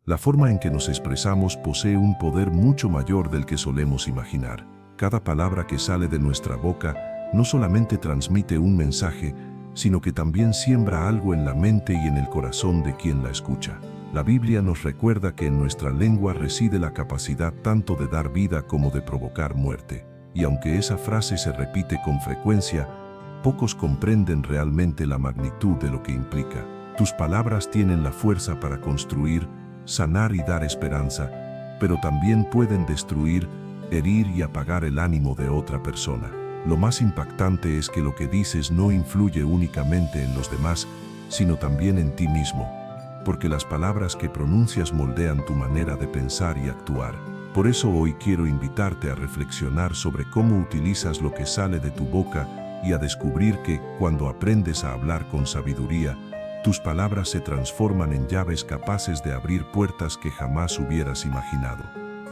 La forma en que nos expresamos posee un poder mucho mayor del que solemos imaginar. Cada palabra que sale de nuestra boca no solamente transmite un mensaje, sino que también siembra algo en la mente y en el corazón de quien la escucha. La Biblia nos recuerda que en nuestra lengua reside la capacidad tanto de dar vida como de provocar muerte. Y aunque esa frase se repite con frecuencia, pocos comprenden realmente la magnitud de lo que implica. Tus palabras tienen la fuerza para construir, sanar y dar esperanza, pero también pueden destruir, herir y apagar el ánimo de otra persona. Lo más impactante es que lo que dices no influye únicamente en los demás, sino también en ti mismo, porque las palabras que pronuncias moldean tu manera de pensar y actuar. Por eso hoy quiero invitarte a reflexionar sobre cómo utilizas lo que sale de tu boca y a descubrir que, cuando aprendes a hablar con sabiduría, tus palabras se transforman en llaves capaces de abrir puertas que jamás hubieras imaginado.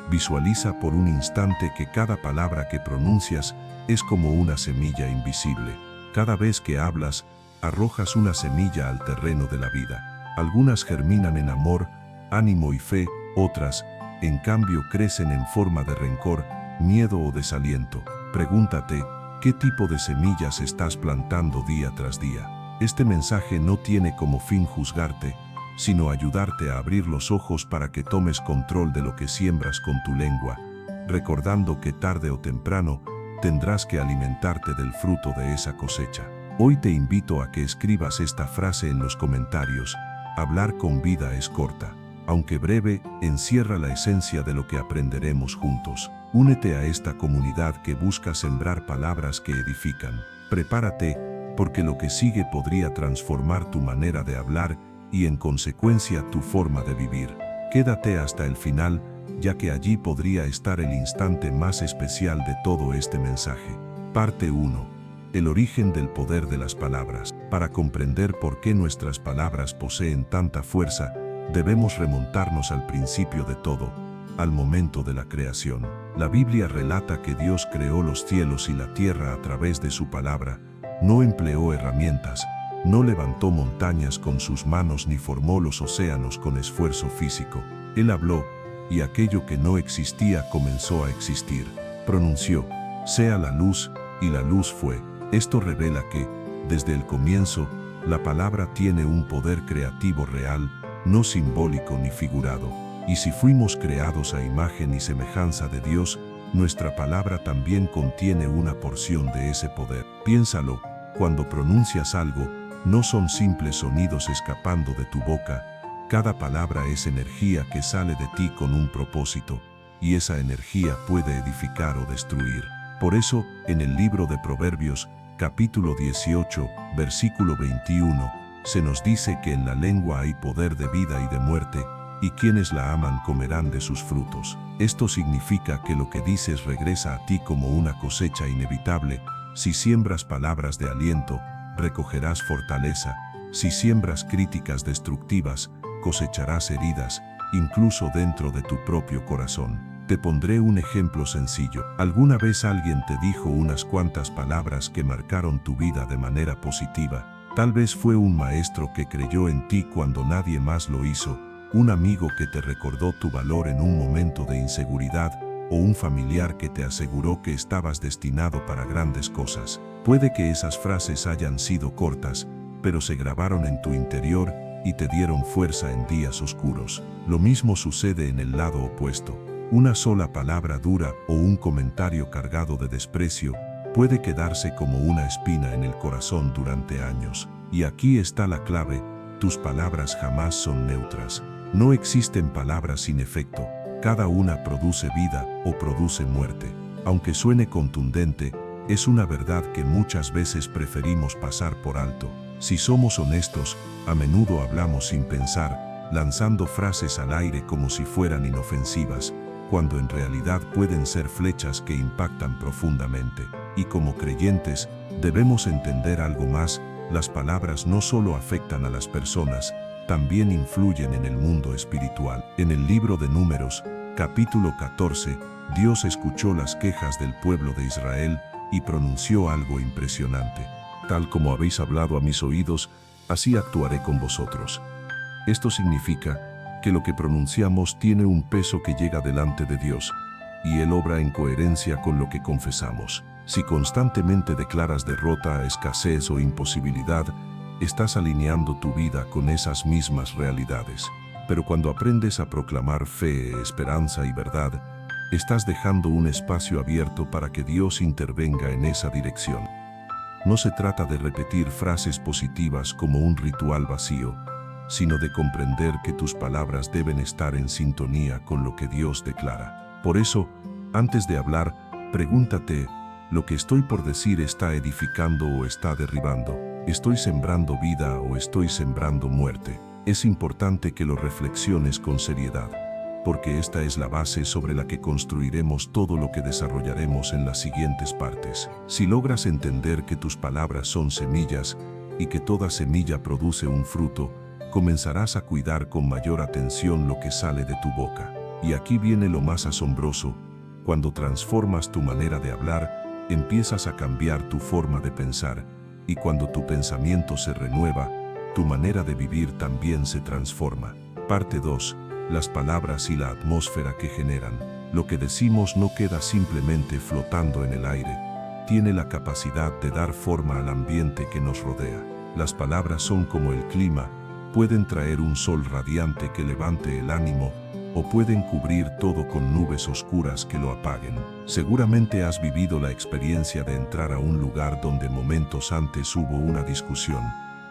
Visualiza por un instante que cada palabra que pronuncias es como una semilla invisible. Cada vez que hablas, arrojas una semilla al terreno de la vida. Algunas germinan en amor, ánimo y fe, otras, en cambio, crecen en forma de rencor, miedo o desaliento. Pregúntate, ¿qué tipo de semillas estás plantando día tras día? Este mensaje no tiene como fin juzgarte, sino ayudarte a abrir los ojos para que tomes control de lo que siembras con tu lengua, recordando que tarde o temprano tendrás que alimentarte del fruto de esa cosecha. Hoy te invito a que escribas esta frase en los comentarios: hablar con vida es corta. Aunque breve, encierra la esencia de lo que aprenderemos juntos. Únete a esta comunidad que busca sembrar palabras que edifican. Prepárate, porque lo que sigue podría transformar tu manera de hablar y en consecuencia tu forma de vivir. Quédate hasta el final, ya que allí podría estar el instante más especial de todo este mensaje. Parte 1. El origen del poder de las palabras. Para comprender por qué nuestras palabras poseen tanta fuerza, debemos remontarnos al principio de todo, al momento de la creación. La Biblia relata que Dios creó los cielos y la tierra a través de su palabra. No empleó herramientas, no levantó montañas con sus manos ni formó los océanos con esfuerzo físico. Él habló, y aquello que no existía comenzó a existir. Pronunció: sea la luz, y la luz fue. Esto revela que, desde el comienzo, la palabra tiene un poder creativo real, no simbólico ni figurado. Y si fuimos creados a imagen y semejanza de Dios, nuestra palabra también contiene una porción de ese poder. Piénsalo, cuando pronuncias algo, no son simples sonidos escapando de tu boca. Cada palabra es energía que sale de ti con un propósito, y esa energía puede edificar o destruir. Por eso, en el libro de Proverbios, capítulo 18, versículo 21, se nos dice que en la lengua hay poder de vida y de muerte, y quienes la aman comerán de sus frutos. Esto significa que lo que dices regresa a ti como una cosecha inevitable. Si siembras palabras de aliento, recogerás fortaleza. Si siembras críticas destructivas, cosecharás heridas, incluso dentro de tu propio corazón. Te pondré un ejemplo sencillo. ¿Alguna vez alguien te dijo unas cuantas palabras que marcaron tu vida de manera positiva? Tal vez fue un maestro que creyó en ti cuando nadie más lo hizo, un amigo que te recordó tu valor en un momento de inseguridad, o un familiar que te aseguró que estabas destinado para grandes cosas. Puede que esas frases hayan sido cortas, pero se grabaron en tu interior y te dieron fuerza en días oscuros. Lo mismo sucede en el lado opuesto. Una sola palabra dura o un comentario cargado de desprecio puede quedarse como una espina en el corazón durante años. Y aquí está la clave: tus palabras jamás son neutras. No existen palabras sin efecto. Cada una produce vida o produce muerte. Aunque suene contundente, es una verdad que muchas veces preferimos pasar por alto. Si somos honestos, a menudo hablamos sin pensar, lanzando frases al aire como si fueran inofensivas, cuando en realidad pueden ser flechas que impactan profundamente. Y como creyentes, debemos entender algo más: las palabras no solo afectan a las personas, también influyen en el mundo espiritual. En el libro de Números, capítulo 14, Dios escuchó las quejas del pueblo de Israel y pronunció algo impresionante. Tal como habéis hablado a mis oídos, así actuaré con vosotros. Esto significa, que lo que pronunciamos tiene un peso que llega delante de Dios, y Él obra en coherencia con lo que confesamos. Si constantemente declaras derrota, escasez o imposibilidad, estás alineando tu vida con esas mismas realidades. Pero cuando aprendes a proclamar fe, esperanza y verdad, estás dejando un espacio abierto para que Dios intervenga en esa dirección. No se trata de repetir frases positivas como un ritual vacío, sino de comprender que tus palabras deben estar en sintonía con lo que Dios declara. Por eso, antes de hablar, pregúntate, ¿lo que estoy por decir está edificando o está derribando? ¿Estoy sembrando vida o estoy sembrando muerte? Es importante que lo reflexiones con seriedad, porque esta es la base sobre la que construiremos todo lo que desarrollaremos en las siguientes partes. Si logras entender que tus palabras son semillas y que toda semilla produce un fruto, comenzarás a cuidar con mayor atención lo que sale de tu boca. Y aquí viene lo más asombroso: cuando transformas tu manera de hablar, empiezas a cambiar tu forma de pensar, y cuando tu pensamiento se renueva, tu manera de vivir también se transforma. Parte 2. Las palabras y la atmósfera que generan. Lo que decimos no queda simplemente flotando en el aire, tiene la capacidad de dar forma al ambiente que nos rodea. Las palabras son como el clima, pueden traer un sol radiante que levante el ánimo, o pueden cubrir todo con nubes oscuras que lo apaguen. Seguramente has vivido la experiencia de entrar a un lugar donde momentos antes hubo una discusión,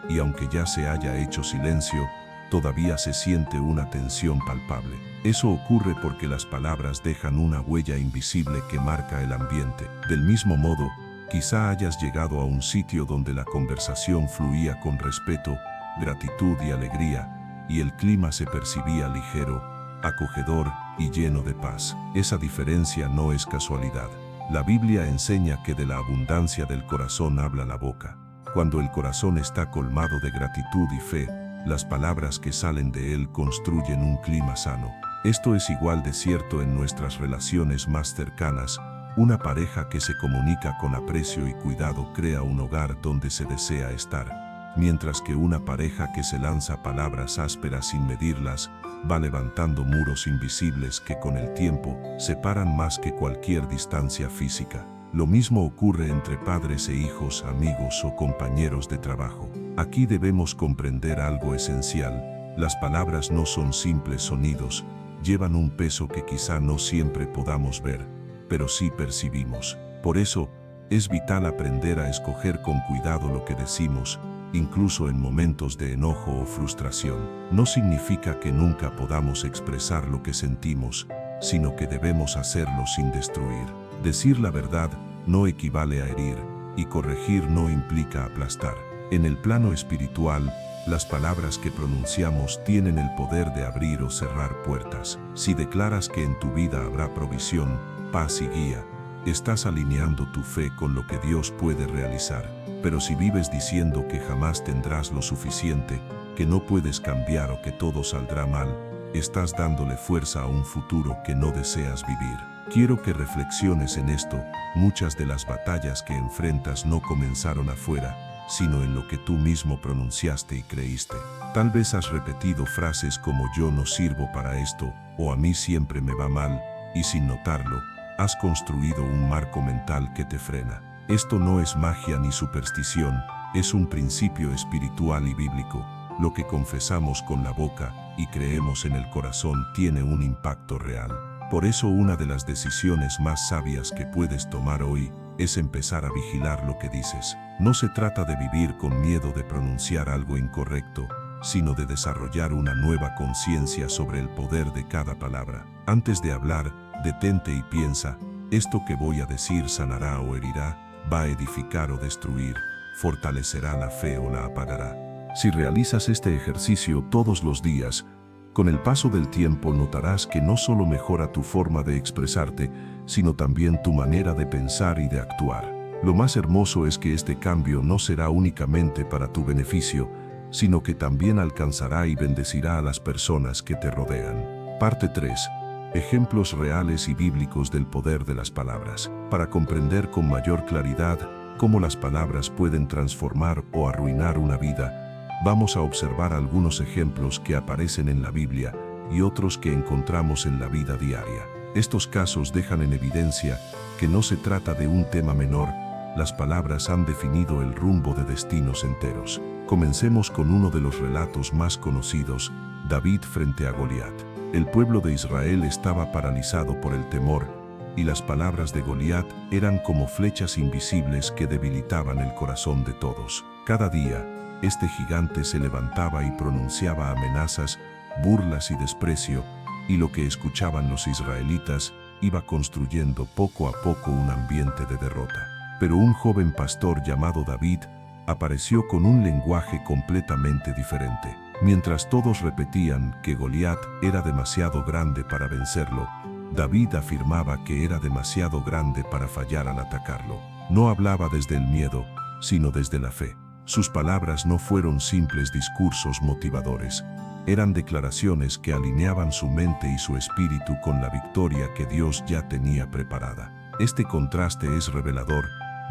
y aunque ya se haya hecho silencio, todavía se siente una tensión palpable. Eso ocurre porque las palabras dejan una huella invisible que marca el ambiente. Del mismo modo, quizá hayas llegado a un sitio donde la conversación fluía con respeto, gratitud y alegría, y el clima se percibía ligero, acogedor y lleno de paz. Esa diferencia no es casualidad. La Biblia enseña que de la abundancia del corazón habla la boca. Cuando el corazón está colmado de gratitud y fe, las palabras que salen de él construyen un clima sano. Esto es igual de cierto en nuestras relaciones más cercanas. Una pareja que se comunica con aprecio y cuidado crea un hogar donde se desea estar, mientras que una pareja que se lanza palabras ásperas sin medirlas va levantando muros invisibles que con el tiempo separan más que cualquier distancia física. Lo mismo ocurre entre padres e hijos, amigos o compañeros de trabajo. Aquí debemos comprender algo esencial: las palabras no son simples sonidos, llevan un peso que quizá no siempre podamos ver, pero sí percibimos. Por eso, es vital aprender a escoger con cuidado lo que decimos, incluso en momentos de enojo o frustración. No significa que nunca podamos expresar lo que sentimos, sino que debemos hacerlo sin destruir. Decir la verdad no equivale a herir, y corregir no implica aplastar. En el plano espiritual, las palabras que pronunciamos tienen el poder de abrir o cerrar puertas. Si declaras que en tu vida habrá provisión, paz y guía, estás alineando tu fe con lo que Dios puede realizar. Pero si vives diciendo que jamás tendrás lo suficiente, que no puedes cambiar o que todo saldrá mal, estás dándole fuerza a un futuro que no deseas vivir. Quiero que reflexiones en esto. Muchas de las batallas que enfrentas no comenzaron afuera, sino en lo que tú mismo pronunciaste y creíste. Tal vez has repetido frases como "yo no sirvo para esto" o "a mí siempre me va mal", y sin notarlo, has construido un marco mental que te frena. Esto no es magia ni superstición, es un principio espiritual y bíblico. Lo que confesamos con la boca y creemos en el corazón tiene un impacto real. Por eso una de las decisiones más sabias que puedes tomar hoy es empezar a vigilar lo que dices. No se trata de vivir con miedo de pronunciar algo incorrecto, sino de desarrollar una nueva conciencia sobre el poder de cada palabra. Antes de hablar, detente y piensa: ¿esto que voy a decir sanará o herirá? ¿Va a edificar o destruir? ¿Fortalecerá la fe o la apagará? Si realizas este ejercicio todos los días, con el paso del tiempo notarás que no solo mejora tu forma de expresarte, sino también tu manera de pensar y de actuar. Lo más hermoso es que este cambio no será únicamente para tu beneficio, sino que también alcanzará y bendecirá a las personas que te rodean. Parte 3. Ejemplos reales y bíblicos del poder de las palabras. Para comprender con mayor claridad cómo las palabras pueden transformar o arruinar una vida, vamos a observar algunos ejemplos que aparecen en la Biblia y otros que encontramos en la vida diaria. Estos casos dejan en evidencia que no se trata de un tema menor. Las palabras han definido el rumbo de destinos enteros. Comencemos con uno de los relatos más conocidos, David frente a Goliat. El pueblo de Israel estaba paralizado por el temor, y las palabras de Goliat eran como flechas invisibles que debilitaban el corazón de todos. Cada día, este gigante se levantaba y pronunciaba amenazas, burlas y desprecio, y lo que escuchaban los israelitas iba construyendo poco a poco un ambiente de derrota. Pero un joven pastor llamado David apareció con un lenguaje completamente diferente. Mientras todos repetían que Goliat era demasiado grande para vencerlo, David afirmaba que era demasiado grande para fallar al atacarlo. No hablaba desde el miedo, sino desde la fe. Sus palabras no fueron simples discursos motivadores. Eran declaraciones que alineaban su mente y su espíritu con la victoria que Dios ya tenía preparada. Este contraste es revelador.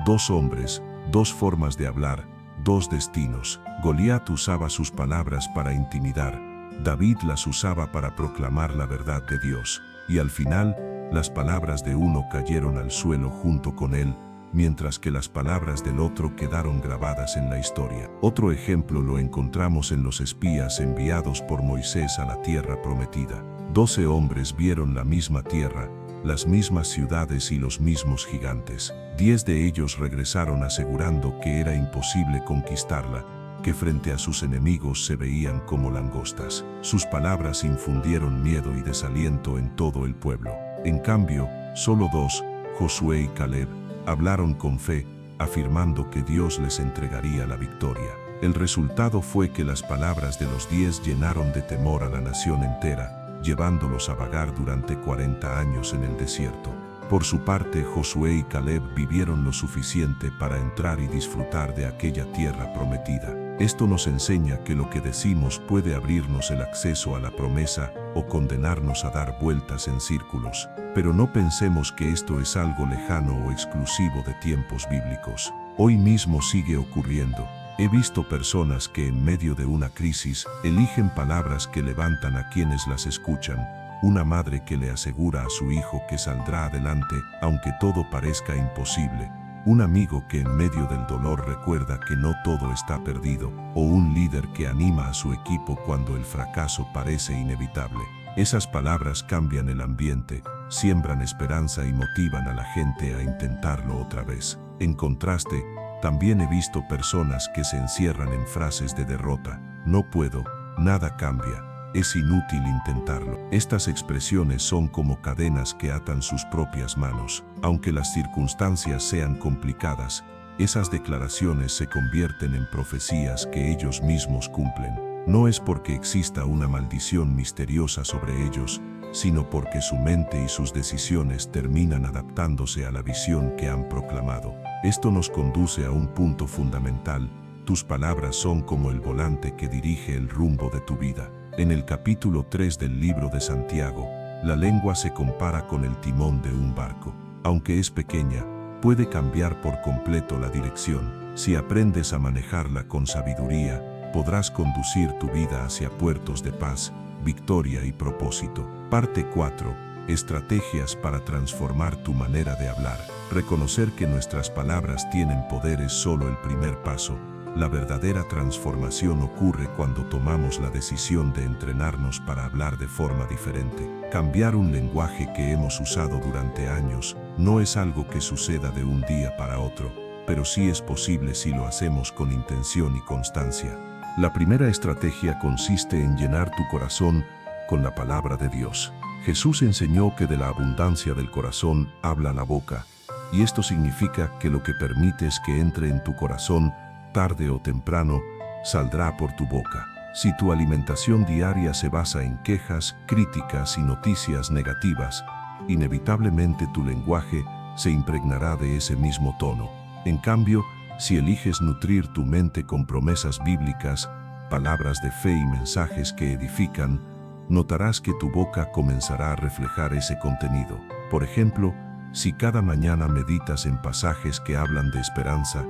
Dos hombres, dos formas de hablar, dos destinos. Goliat usaba sus palabras para intimidar. David las usaba para proclamar la verdad de Dios. Y al final, las palabras de uno cayeron al suelo junto con él, mientras que las palabras del otro quedaron grabadas en la historia. Otro ejemplo lo encontramos en los espías enviados por Moisés a la tierra prometida. 12 hombres vieron la misma tierra, las mismas ciudades y los mismos gigantes. 10 de ellos regresaron asegurando que era imposible conquistarla, que frente a sus enemigos se veían como langostas. Sus palabras infundieron miedo y desaliento en todo el pueblo. En cambio, solo 2, Josué y Caleb, hablaron con fe, afirmando que Dios les entregaría la victoria. El resultado fue que las palabras de los 10 llenaron de temor a la nación entera, llevándolos a vagar durante 40 años en el desierto. Por su parte, Josué y Caleb vivieron lo suficiente para entrar y disfrutar de aquella tierra prometida. Esto nos enseña que lo que decimos puede abrirnos el acceso a la promesa o condenarnos a dar vueltas en círculos. Pero no pensemos que esto es algo lejano o exclusivo de tiempos bíblicos. Hoy mismo sigue ocurriendo. He visto personas que en medio de una crisis eligen palabras que levantan a quienes las escuchan. Una madre que le asegura a su hijo que saldrá adelante aunque todo parezca imposible. Un amigo que en medio del dolor recuerda que no todo está perdido, o un líder que anima a su equipo cuando el fracaso parece inevitable. Esas palabras cambian el ambiente, siembran esperanza y motivan a la gente a intentarlo otra vez. En contraste, también he visto personas que se encierran en frases de derrota. No puedo, nada cambia, es inútil intentarlo. Estas expresiones son como cadenas que atan sus propias manos. Aunque las circunstancias sean complicadas, esas declaraciones se convierten en profecías que ellos mismos cumplen. No es porque exista una maldición misteriosa sobre ellos, sino porque su mente y sus decisiones terminan adaptándose a la visión que han proclamado. Esto nos conduce a un punto fundamental. Tus palabras son como el volante que dirige el rumbo de tu vida. En el capítulo 3 del libro de Santiago, la lengua se compara con el timón de un barco. Aunque es pequeña, puede cambiar por completo la dirección. Si aprendes a manejarla con sabiduría, podrás conducir tu vida hacia puertos de paz, victoria y propósito. Parte 4. Estrategias para transformar tu manera de hablar. Reconocer que nuestras palabras tienen poder es solo el primer paso. La verdadera transformación ocurre cuando tomamos la decisión de entrenarnos para hablar de forma diferente. Cambiar un lenguaje que hemos usado durante años no es algo que suceda de un día para otro, pero sí es posible si lo hacemos con intención y constancia. La primera estrategia consiste en llenar tu corazón con la palabra de Dios. Jesús enseñó que de la abundancia del corazón habla la boca, y esto significa que lo que permites que entre en tu corazón tarde o temprano, saldrá por tu boca. Si tu alimentación diaria se basa en quejas, críticas y noticias negativas, inevitablemente tu lenguaje se impregnará de ese mismo tono. En cambio, si eliges nutrir tu mente con promesas bíblicas, palabras de fe y mensajes que edifican, notarás que tu boca comenzará a reflejar ese contenido. Por ejemplo, si cada mañana meditas en pasajes que hablan de esperanza,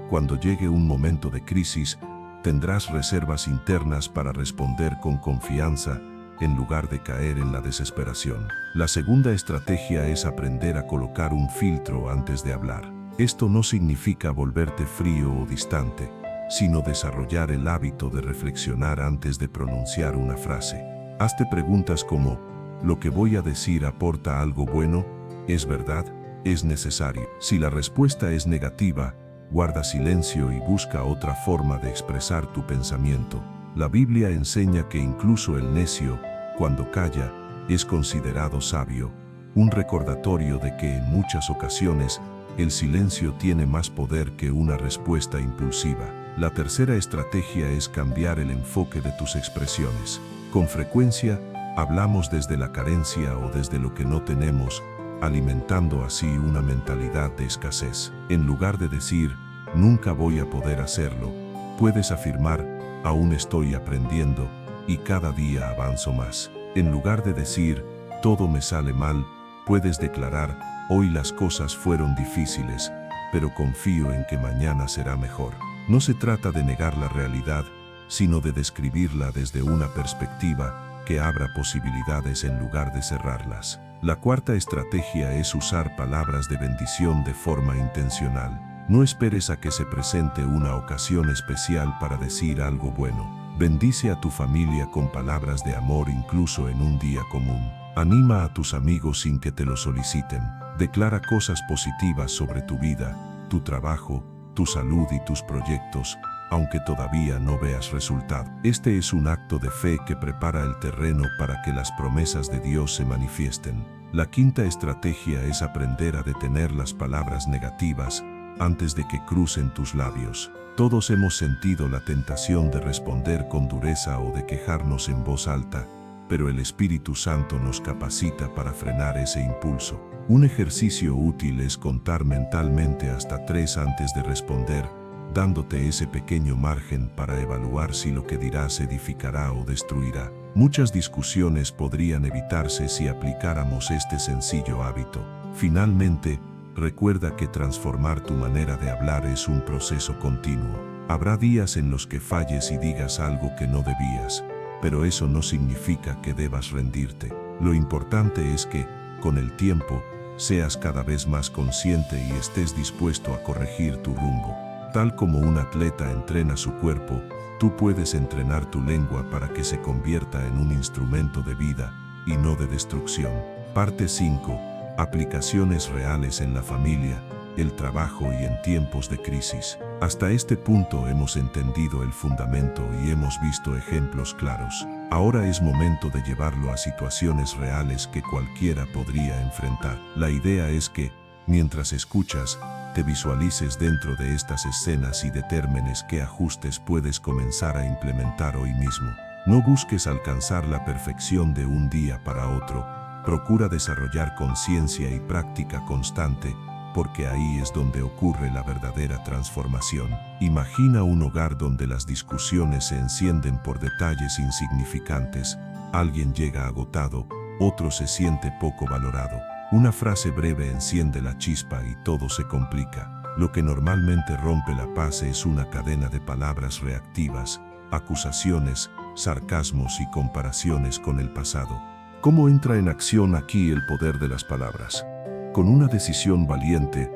cuando llegue un momento de crisis, tendrás reservas internas para responder con confianza, en lugar de caer en la desesperación. La segunda estrategia es aprender a colocar un filtro antes de hablar. Esto no significa volverte frío o distante, sino desarrollar el hábito de reflexionar antes de pronunciar una frase. Hazte preguntas como, ¿lo que voy a decir aporta algo bueno? ¿Es verdad? ¿Es necesario? Si la respuesta es negativa, guarda silencio y busca otra forma de expresar tu pensamiento. La Biblia enseña que incluso el necio, cuando calla, es considerado sabio, un recordatorio de que en muchas ocasiones el silencio tiene más poder que una respuesta impulsiva. La tercera estrategia es cambiar el enfoque de tus expresiones. Con frecuencia, hablamos desde la carencia o desde lo que no tenemos, alimentando así una mentalidad de escasez. En lugar de decir, nunca voy a poder hacerlo, puedes afirmar, aún estoy aprendiendo y cada día avanzo más. En lugar de decir, todo me sale mal, puedes declarar, hoy las cosas fueron difíciles, pero confío en que mañana será mejor. No se trata de negar la realidad, sino de describirla desde una perspectiva que abra posibilidades en lugar de cerrarlas. La cuarta estrategia es usar palabras de bendición de forma intencional. No esperes a que se presente una ocasión especial para decir algo bueno. Bendice a tu familia con palabras de amor incluso en un día común. Anima a tus amigos sin que te lo soliciten. Declara cosas positivas sobre tu vida, tu trabajo, tu salud y tus proyectos, aunque todavía no veas resultado. Este es un acto de fe que prepara el terreno para que las promesas de Dios se manifiesten. La quinta estrategia es aprender a detener las palabras negativas antes de que crucen tus labios. Todos hemos sentido la tentación de responder con dureza o de quejarnos en voz alta, pero el Espíritu Santo nos capacita para frenar ese impulso. Un ejercicio útil es contar mentalmente hasta 3 antes de responder, dándote ese pequeño margen para evaluar si lo que dirás edificará o destruirá. Muchas discusiones podrían evitarse si aplicáramos este sencillo hábito. Finalmente, recuerda que transformar tu manera de hablar es un proceso continuo. Habrá días en los que falles y digas algo que no debías, pero eso no significa que debas rendirte. Lo importante es que, con el tiempo, seas cada vez más consciente y estés dispuesto a corregir tu rumbo. Tal como un atleta entrena su cuerpo, tú puedes entrenar tu lengua para que se convierta en un instrumento de vida y no de destrucción. Parte 5. Aplicaciones reales en la familia, el trabajo y en tiempos de crisis. Hasta este punto hemos entendido el fundamento y hemos visto ejemplos claros. Ahora es momento de llevarlo a situaciones reales que cualquiera podría enfrentar. La idea es que, mientras escuchas, te visualices dentro de estas escenas y determines qué ajustes puedes comenzar a implementar hoy mismo. No busques alcanzar la perfección de un día para otro. Procura desarrollar conciencia y práctica constante, porque ahí es donde ocurre la verdadera transformación. Imagina un hogar donde las discusiones se encienden por detalles insignificantes. Alguien llega agotado, otro se siente poco valorado. Una frase breve enciende la chispa y todo se complica. Lo que normalmente rompe la paz es una cadena de palabras reactivas, acusaciones, sarcasmos y comparaciones con el pasado. ¿Cómo entra en acción aquí el poder de las palabras? Con una decisión valiente,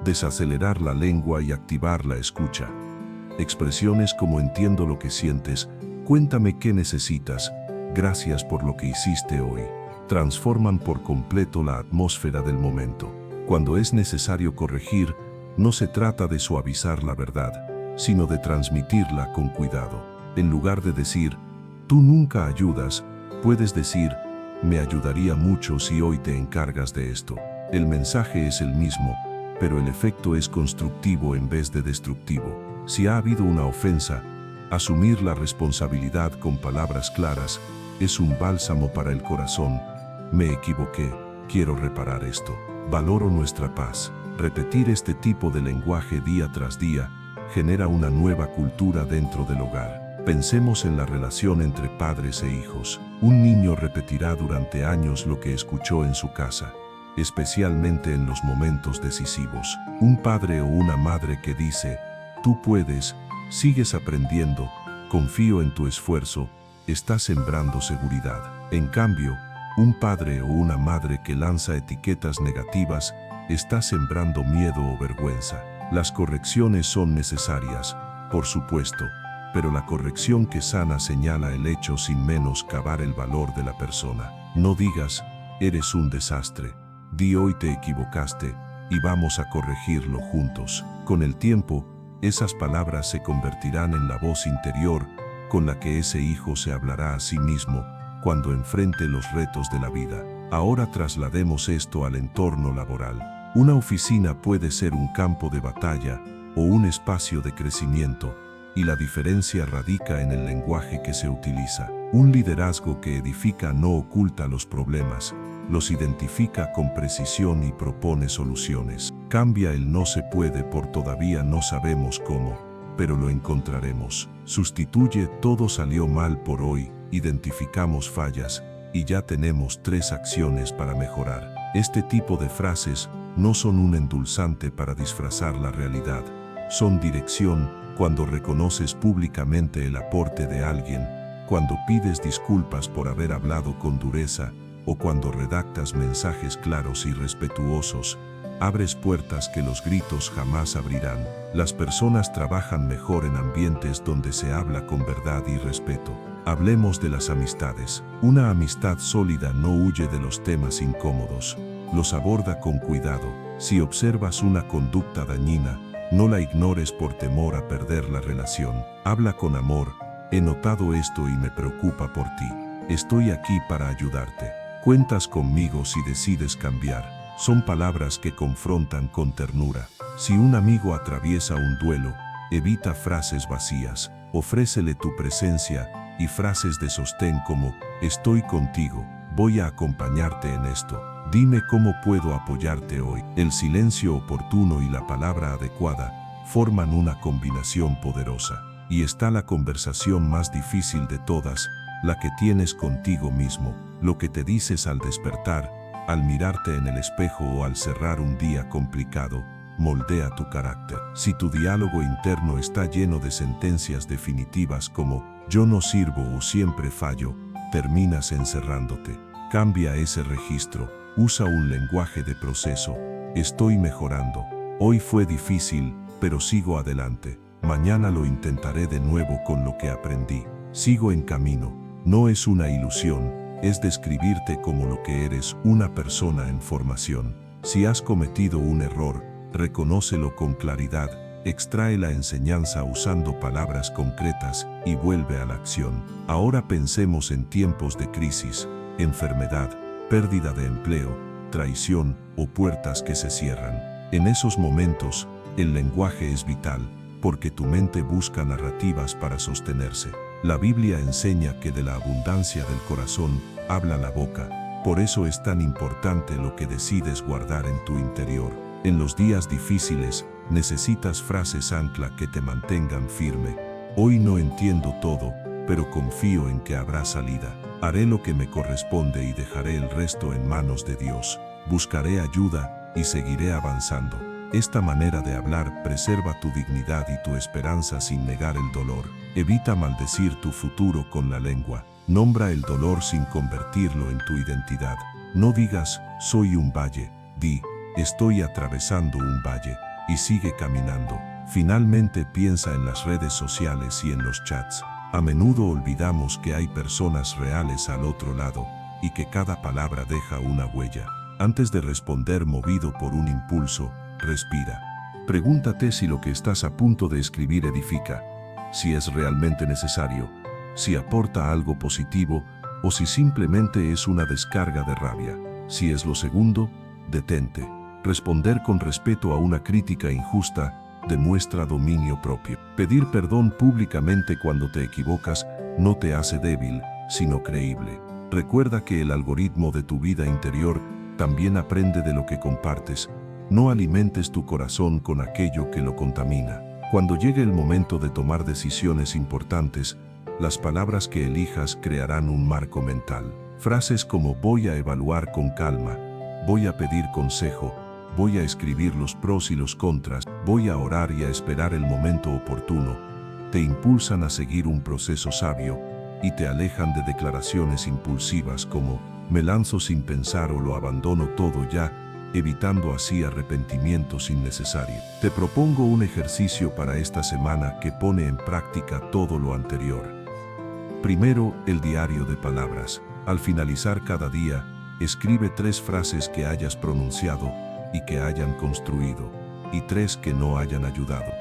desacelerar la lengua y activar la escucha. Expresiones como entiendo lo que sientes, cuéntame qué necesitas, gracias por lo que hiciste hoy, transforman por completo la atmósfera del momento. Cuando es necesario corregir, no se trata de suavizar la verdad, sino de transmitirla con cuidado. En lugar de decir, tú nunca ayudas, puedes decir, me ayudaría mucho si hoy te encargas de esto. El mensaje es el mismo, pero el efecto es constructivo en vez de destructivo. Si ha habido una ofensa, asumir la responsabilidad con palabras claras es un bálsamo para el corazón. Me equivoqué, quiero reparar esto. Valoro nuestra paz. Repetir este tipo de lenguaje día tras día genera una nueva cultura dentro del hogar. Pensemos en la relación entre padres e hijos. Un niño repetirá durante años lo que escuchó en su casa, especialmente en los momentos decisivos. Un padre o una madre que dice, tú puedes, sigues aprendiendo, confío en tu esfuerzo, está sembrando seguridad. En cambio, un padre o una madre que lanza etiquetas negativas está sembrando miedo o vergüenza. Las correcciones son necesarias, por supuesto, pero la corrección que sana señala el hecho sin menoscabar el valor de la persona. No digas, eres un desastre. Di hoy te equivocaste y vamos a corregirlo juntos. Con el tiempo, esas palabras se convertirán en la voz interior con la que ese hijo se hablará a sí mismo cuando enfrente los retos de la vida. Ahora traslademos esto al entorno laboral. Una oficina puede ser un campo de batalla o un espacio de crecimiento, y la diferencia radica en el lenguaje que se utiliza. Un liderazgo que edifica no oculta los problemas, los identifica con precisión y propone soluciones. Cambia el no se puede por todavía no sabemos cómo, pero lo encontraremos. Sustituye todo salió mal por hoy, identificamos fallas, y ya tenemos 3 acciones para mejorar. Este tipo de frases no son un endulzante para disfrazar la realidad, son dirección cuando reconoces públicamente el aporte de alguien, cuando pides disculpas por haber hablado con dureza, o cuando redactas mensajes claros y respetuosos. Abres puertas que los gritos jamás abrirán. Las personas trabajan mejor en ambientes donde se habla con verdad y respeto. Hablemos de las amistades. Una amistad sólida no huye de los temas incómodos, los aborda con cuidado. Si observas una conducta dañina, no la ignores por temor a perder la relación. Habla con amor. He notado esto y me preocupa por ti. Estoy aquí para ayudarte. Cuentas conmigo si decides cambiar. Son palabras que confrontan con ternura. Si un amigo atraviesa un duelo, evita frases vacías. Ofrécele tu presencia y frases de sostén como, estoy contigo, voy a acompañarte en esto. Dime cómo puedo apoyarte hoy. El silencio oportuno y la palabra adecuada forman una combinación poderosa. Y está la conversación más difícil de todas, la que tienes contigo mismo. Lo que te dices al despertar, al mirarte en el espejo o al cerrar un día complicado, moldea tu carácter. Si tu diálogo interno está lleno de sentencias definitivas como yo no sirvo o siempre fallo, terminas encerrándote. Cambia ese registro. Usa un lenguaje de proceso. Estoy mejorando. Hoy fue difícil, pero sigo adelante. Mañana lo intentaré de nuevo con lo que aprendí. Sigo en camino. No es una ilusión, es describirte como lo que eres, una persona en formación. Si has cometido un error, reconócelo con claridad, extrae la enseñanza usando palabras concretas y vuelve a la acción. Ahora pensemos en tiempos de crisis, enfermedad, pérdida de empleo, traición o puertas que se cierran. En esos momentos, el lenguaje es vital, porque tu mente busca narrativas para sostenerse. La Biblia enseña que de la abundancia del corazón habla la boca. Por eso es tan importante lo que decides guardar en tu interior. En los días difíciles, necesitas frases ancla que te mantengan firme. Hoy no entiendo todo, pero confío en que habrá salida. Haré lo que me corresponde y dejaré el resto en manos de Dios. Buscaré ayuda y seguiré avanzando. Esta manera de hablar preserva tu dignidad y tu esperanza sin negar el dolor. Evita maldecir tu futuro con la lengua. Nombra el dolor sin convertirlo en tu identidad. No digas, soy un valle. Di, estoy atravesando un valle, y sigue caminando. Finalmente piensa en las redes sociales y en los chats. A menudo olvidamos que hay personas reales al otro lado, y que cada palabra deja una huella. Antes de responder movido por un impulso, respira. Pregúntate si lo que estás a punto de escribir edifica, si es realmente necesario, si aporta algo positivo o si simplemente es una descarga de rabia. Si es lo segundo, detente. Responder con respeto a una crítica injusta demuestra dominio propio. Pedir perdón públicamente cuando te equivocas no te hace débil, sino creíble. Recuerda que el algoritmo de tu vida interior también aprende de lo que compartes. No alimentes tu corazón con aquello que lo contamina. Cuando llegue el momento de tomar decisiones importantes, las palabras que elijas crearán un marco mental. Frases como voy a evaluar con calma, voy a pedir consejo, voy a escribir los pros y los contras, voy a orar y a esperar el momento oportuno, te impulsan a seguir un proceso sabio, y te alejan de declaraciones impulsivas como me lanzo sin pensar o lo abandono todo ya, evitando así arrepentimientos innecesarios. Te propongo un ejercicio para esta semana que pone en práctica todo lo anterior. Primero, el diario de palabras. Al finalizar cada día, escribe 3 frases que hayas pronunciado y que hayan construido, y 3 que no hayan ayudado.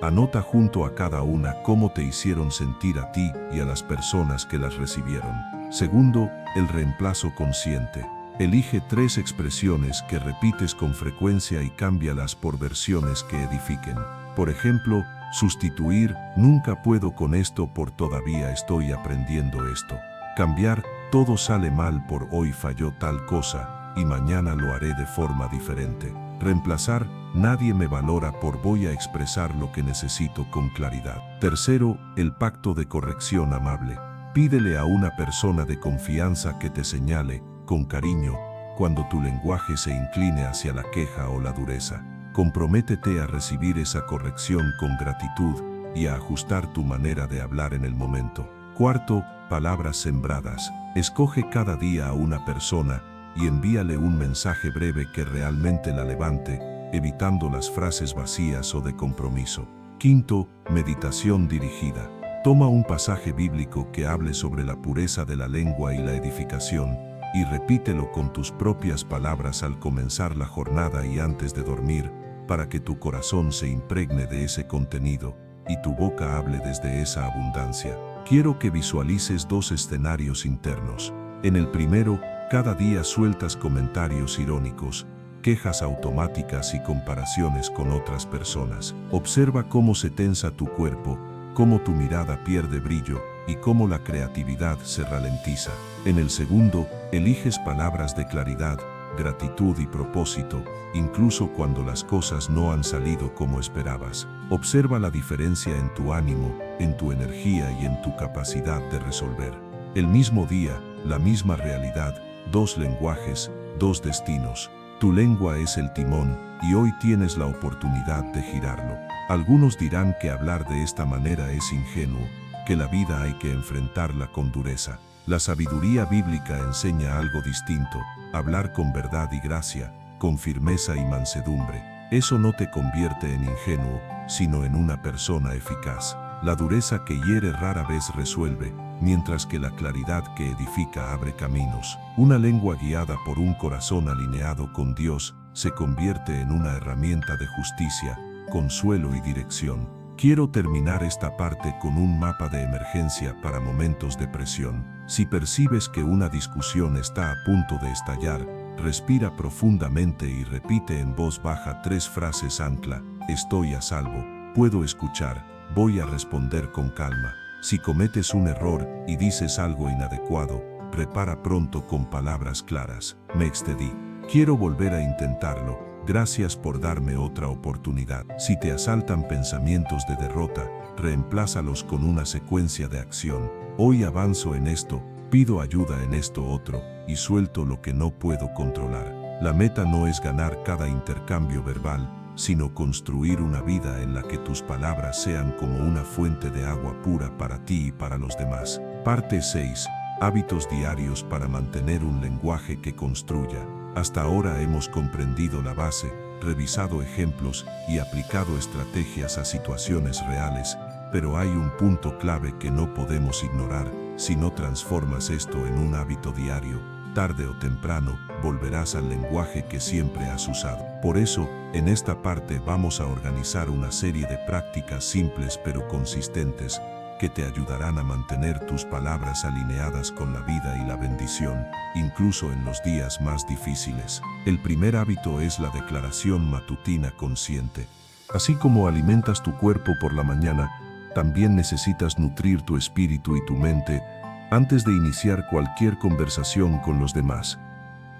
Anota junto a cada una cómo te hicieron sentir a ti y a las personas que las recibieron. Segundo, el reemplazo consciente. Elige 3 expresiones que repites con frecuencia y cámbialas por versiones que edifiquen. Por ejemplo, sustituir nunca puedo con esto por todavía estoy aprendiendo esto. Cambiar todo sale mal por hoy falló tal cosa y mañana lo haré de forma diferente. Reemplazar nadie me valora por voy a expresar lo que necesito con claridad. Tercero, el pacto de corrección amable. Pídele a una persona de confianza que te señale, con cariño, cuando tu lenguaje se incline hacia la queja o la dureza. Comprométete a recibir esa corrección con gratitud y a ajustar tu manera de hablar en el momento. Cuarto, palabras sembradas. Escoge cada día a una persona y envíale un mensaje breve que realmente la levante, evitando las frases vacías o de compromiso. Quinto, meditación dirigida. Toma un pasaje bíblico que hable sobre la pureza de la lengua y la edificación, y repítelo con tus propias palabras al comenzar la jornada y antes de dormir, para que tu corazón se impregne de ese contenido y tu boca hable desde esa abundancia. Quiero que visualices 2 escenarios internos. En el primero, cada día sueltas comentarios irónicos, quejas automáticas y comparaciones con otras personas. Observa cómo se tensa tu cuerpo, cómo tu mirada pierde brillo y cómo la creatividad se ralentiza. En el segundo, eliges palabras de claridad, gratitud y propósito, incluso cuando las cosas no han salido como esperabas. Observa la diferencia en tu ánimo, en tu energía y en tu capacidad de resolver. El mismo día, la misma realidad, 2 lenguajes, 2 destinos. Tu lengua es el timón y hoy tienes la oportunidad de girarlo. Algunos dirán que hablar de esta manera es ingenuo, que la vida hay que enfrentarla con dureza. La sabiduría bíblica enseña algo distinto, hablar con verdad y gracia, con firmeza y mansedumbre. Eso no te convierte en ingenuo, sino en una persona eficaz. La dureza que hiere rara vez resuelve, mientras que la claridad que edifica abre caminos. Una lengua guiada por un corazón alineado con Dios se convierte en una herramienta de justicia, consuelo y dirección. Quiero terminar esta parte con un mapa de emergencia para momentos de presión. Si percibes que una discusión está a punto de estallar, respira profundamente y repite en voz baja 3 frases ancla: estoy a salvo, puedo escuchar, voy a responder con calma. Si cometes un error y dices algo inadecuado, repara pronto con palabras claras: me excedí, quiero volver a intentarlo, gracias por darme otra oportunidad. Si te asaltan pensamientos de derrota, reemplázalos con una secuencia de acción: hoy avanzo en esto, pido ayuda en esto otro, y suelto lo que no puedo controlar. La meta no es ganar cada intercambio verbal, sino construir una vida en la que tus palabras sean como una fuente de agua pura para ti y para los demás. Parte 6. Hábitos diarios para mantener un lenguaje que construya. Hasta ahora hemos comprendido la base, revisado ejemplos y aplicado estrategias a situaciones reales, pero hay un punto clave que no podemos ignorar. Si no transformas esto en un hábito diario, tarde o temprano, volverás al lenguaje que siempre has usado. Por eso, en esta parte vamos a organizar una serie de prácticas simples pero consistentes que te ayudarán a mantener tus palabras alineadas con la vida y la bendición, incluso en los días más difíciles. El primer hábito es la declaración matutina consciente. Así como alimentas tu cuerpo por la mañana, también necesitas nutrir tu espíritu y tu mente antes de iniciar cualquier conversación con los demás.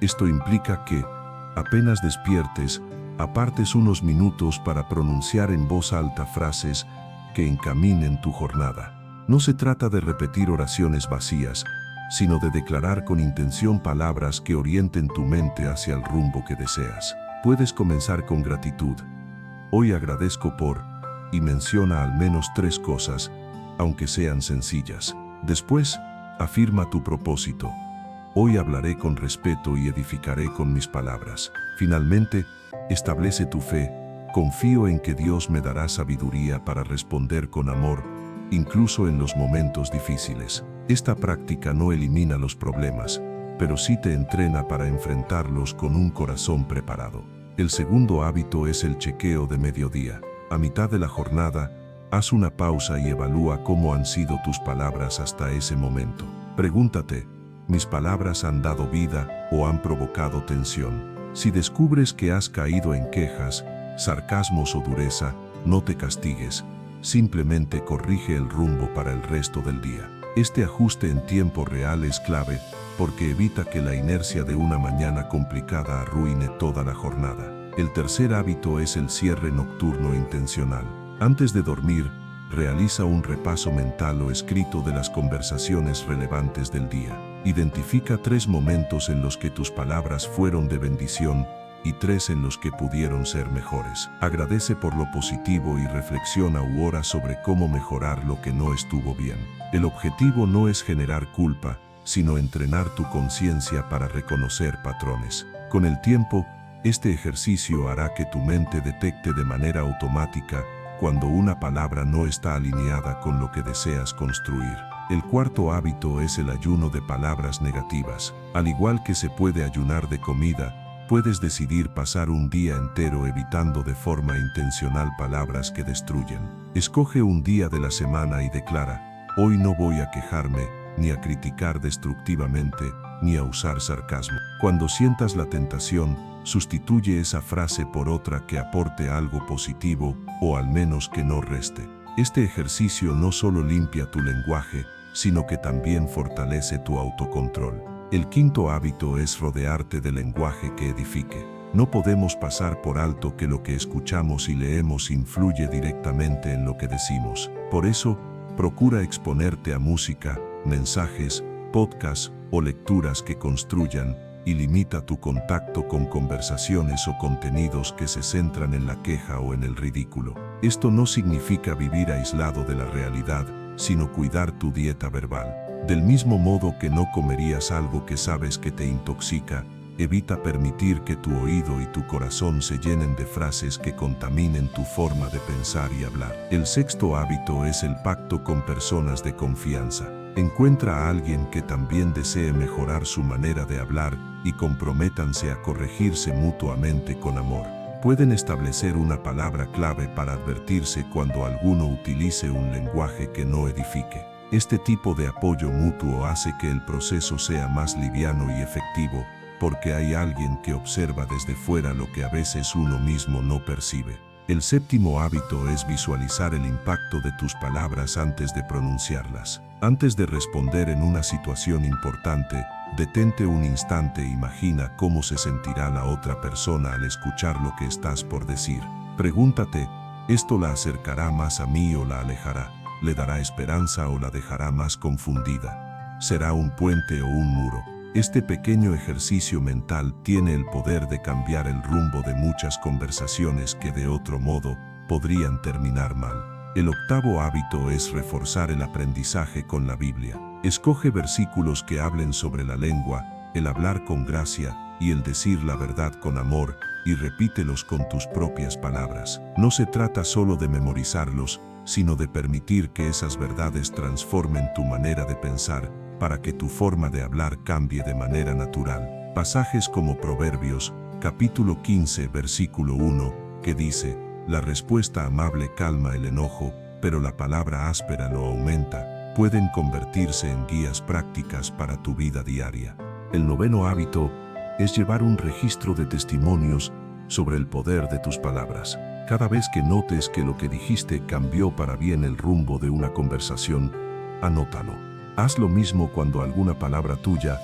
Esto implica que, apenas despiertes, apartes unos minutos para pronunciar en voz alta frases que encaminen tu jornada. No se trata de repetir oraciones vacías, sino de declarar con intención palabras que orienten tu mente hacia el rumbo que deseas. Puedes comenzar con gratitud. Hoy agradezco por, y menciona al menos 3 cosas, aunque sean sencillas. Después, afirma tu propósito. Hoy hablaré con respeto y edificaré con mis palabras. Finalmente, establece tu fe. Confío en que Dios me dará sabiduría para responder con amor, incluso en los momentos difíciles. Esta práctica no elimina los problemas, pero sí te entrena para enfrentarlos con un corazón preparado. El segundo hábito es el chequeo de mediodía. A mitad de la jornada, haz una pausa y evalúa cómo han sido tus palabras hasta ese momento. Pregúntate, ¿mis palabras han dado vida o han provocado tensión? Si descubres que has caído en quejas, sarcasmos o dureza, no te castigues, simplemente corrige el rumbo para el resto del día. Este ajuste en tiempo real es clave porque evita que la inercia de una mañana complicada arruine toda la jornada. El tercer hábito es el cierre nocturno intencional. Antes de dormir, realiza un repaso mental o escrito de las conversaciones relevantes del día. Identifica 3 momentos en los que tus palabras fueron de bendición y 3 en los que pudieron ser mejores. Agradece por lo positivo y reflexiona u ora sobre cómo mejorar lo que no estuvo bien. El objetivo no es generar culpa, sino entrenar tu conciencia para reconocer patrones. Con el tiempo, este ejercicio hará que tu mente detecte de manera automática cuando una palabra no está alineada con lo que deseas construir. El cuarto hábito es el ayuno de palabras negativas. Al igual que se puede ayunar de comida, puedes decidir pasar un día entero evitando de forma intencional palabras que destruyen. Escoge un día de la semana y declara: hoy no voy a quejarme, ni a criticar destructivamente, ni a usar sarcasmo. Cuando sientas la tentación, sustituye esa frase por otra que aporte algo positivo o al menos que no reste. Este ejercicio no solo limpia tu lenguaje, sino que también fortalece tu autocontrol. El quinto hábito es rodearte de lenguaje que edifique. No podemos pasar por alto que lo que escuchamos y leemos influye directamente en lo que decimos. Por eso, procura exponerte a música, mensajes, podcasts o lecturas que construyan, y limita tu contacto con conversaciones o contenidos que se centran en la queja o en el ridículo. Esto no significa vivir aislado de la realidad, sino cuidar tu dieta verbal. Del mismo modo que no comerías algo que sabes que te intoxica, evita permitir que tu oído y tu corazón se llenen de frases que contaminen tu forma de pensar y hablar. El sexto hábito es el pacto con personas de confianza. Encuentra a alguien que también desee mejorar su manera de hablar y comprométanse a corregirse mutuamente con amor. Pueden establecer una palabra clave para advertirse cuando alguno utilice un lenguaje que no edifique. Este tipo de apoyo mutuo hace que el proceso sea más liviano y efectivo, porque hay alguien que observa desde fuera lo que a veces uno mismo no percibe. El séptimo hábito es visualizar el impacto de tus palabras antes de pronunciarlas. Antes de responder en una situación importante, detente un instante e imagina cómo se sentirá la otra persona al escuchar lo que estás por decir. Pregúntate, ¿esto la acercará más a mí o la alejará? ¿Le dará esperanza o la dejará más confundida? ¿Será un puente o un muro? Este pequeño ejercicio mental tiene el poder de cambiar el rumbo de muchas conversaciones que de otro modo podrían terminar mal. El octavo hábito es reforzar el aprendizaje con la Biblia. Escoge versículos que hablen sobre la lengua, el hablar con gracia y el decir la verdad con amor, y repítelos con tus propias palabras. No se trata solo de memorizarlos, sino de permitir que esas verdades transformen tu manera de pensar, para que tu forma de hablar cambie de manera natural. Pasajes como Proverbios, capítulo 15, versículo 1, que dice: la respuesta amable calma el enojo, pero la palabra áspera lo aumenta, pueden convertirse en guías prácticas para tu vida diaria. El noveno hábito es llevar un registro de testimonios sobre el poder de tus palabras. Cada vez que notes que lo que dijiste cambió para bien el rumbo de una conversación, anótalo. Haz lo mismo cuando alguna palabra tuya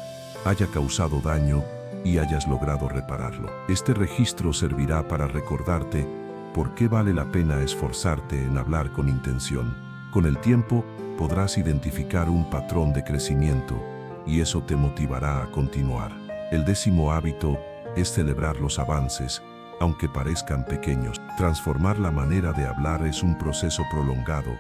haya causado daño y hayas logrado repararlo. Este registro servirá para recordarte por qué vale la pena esforzarte en hablar con intención. Con el tiempo, podrás identificar un patrón de crecimiento y eso te motivará a continuar. El décimo hábito es celebrar los avances, aunque parezcan pequeños. Transformar la manera de hablar es un proceso prolongado,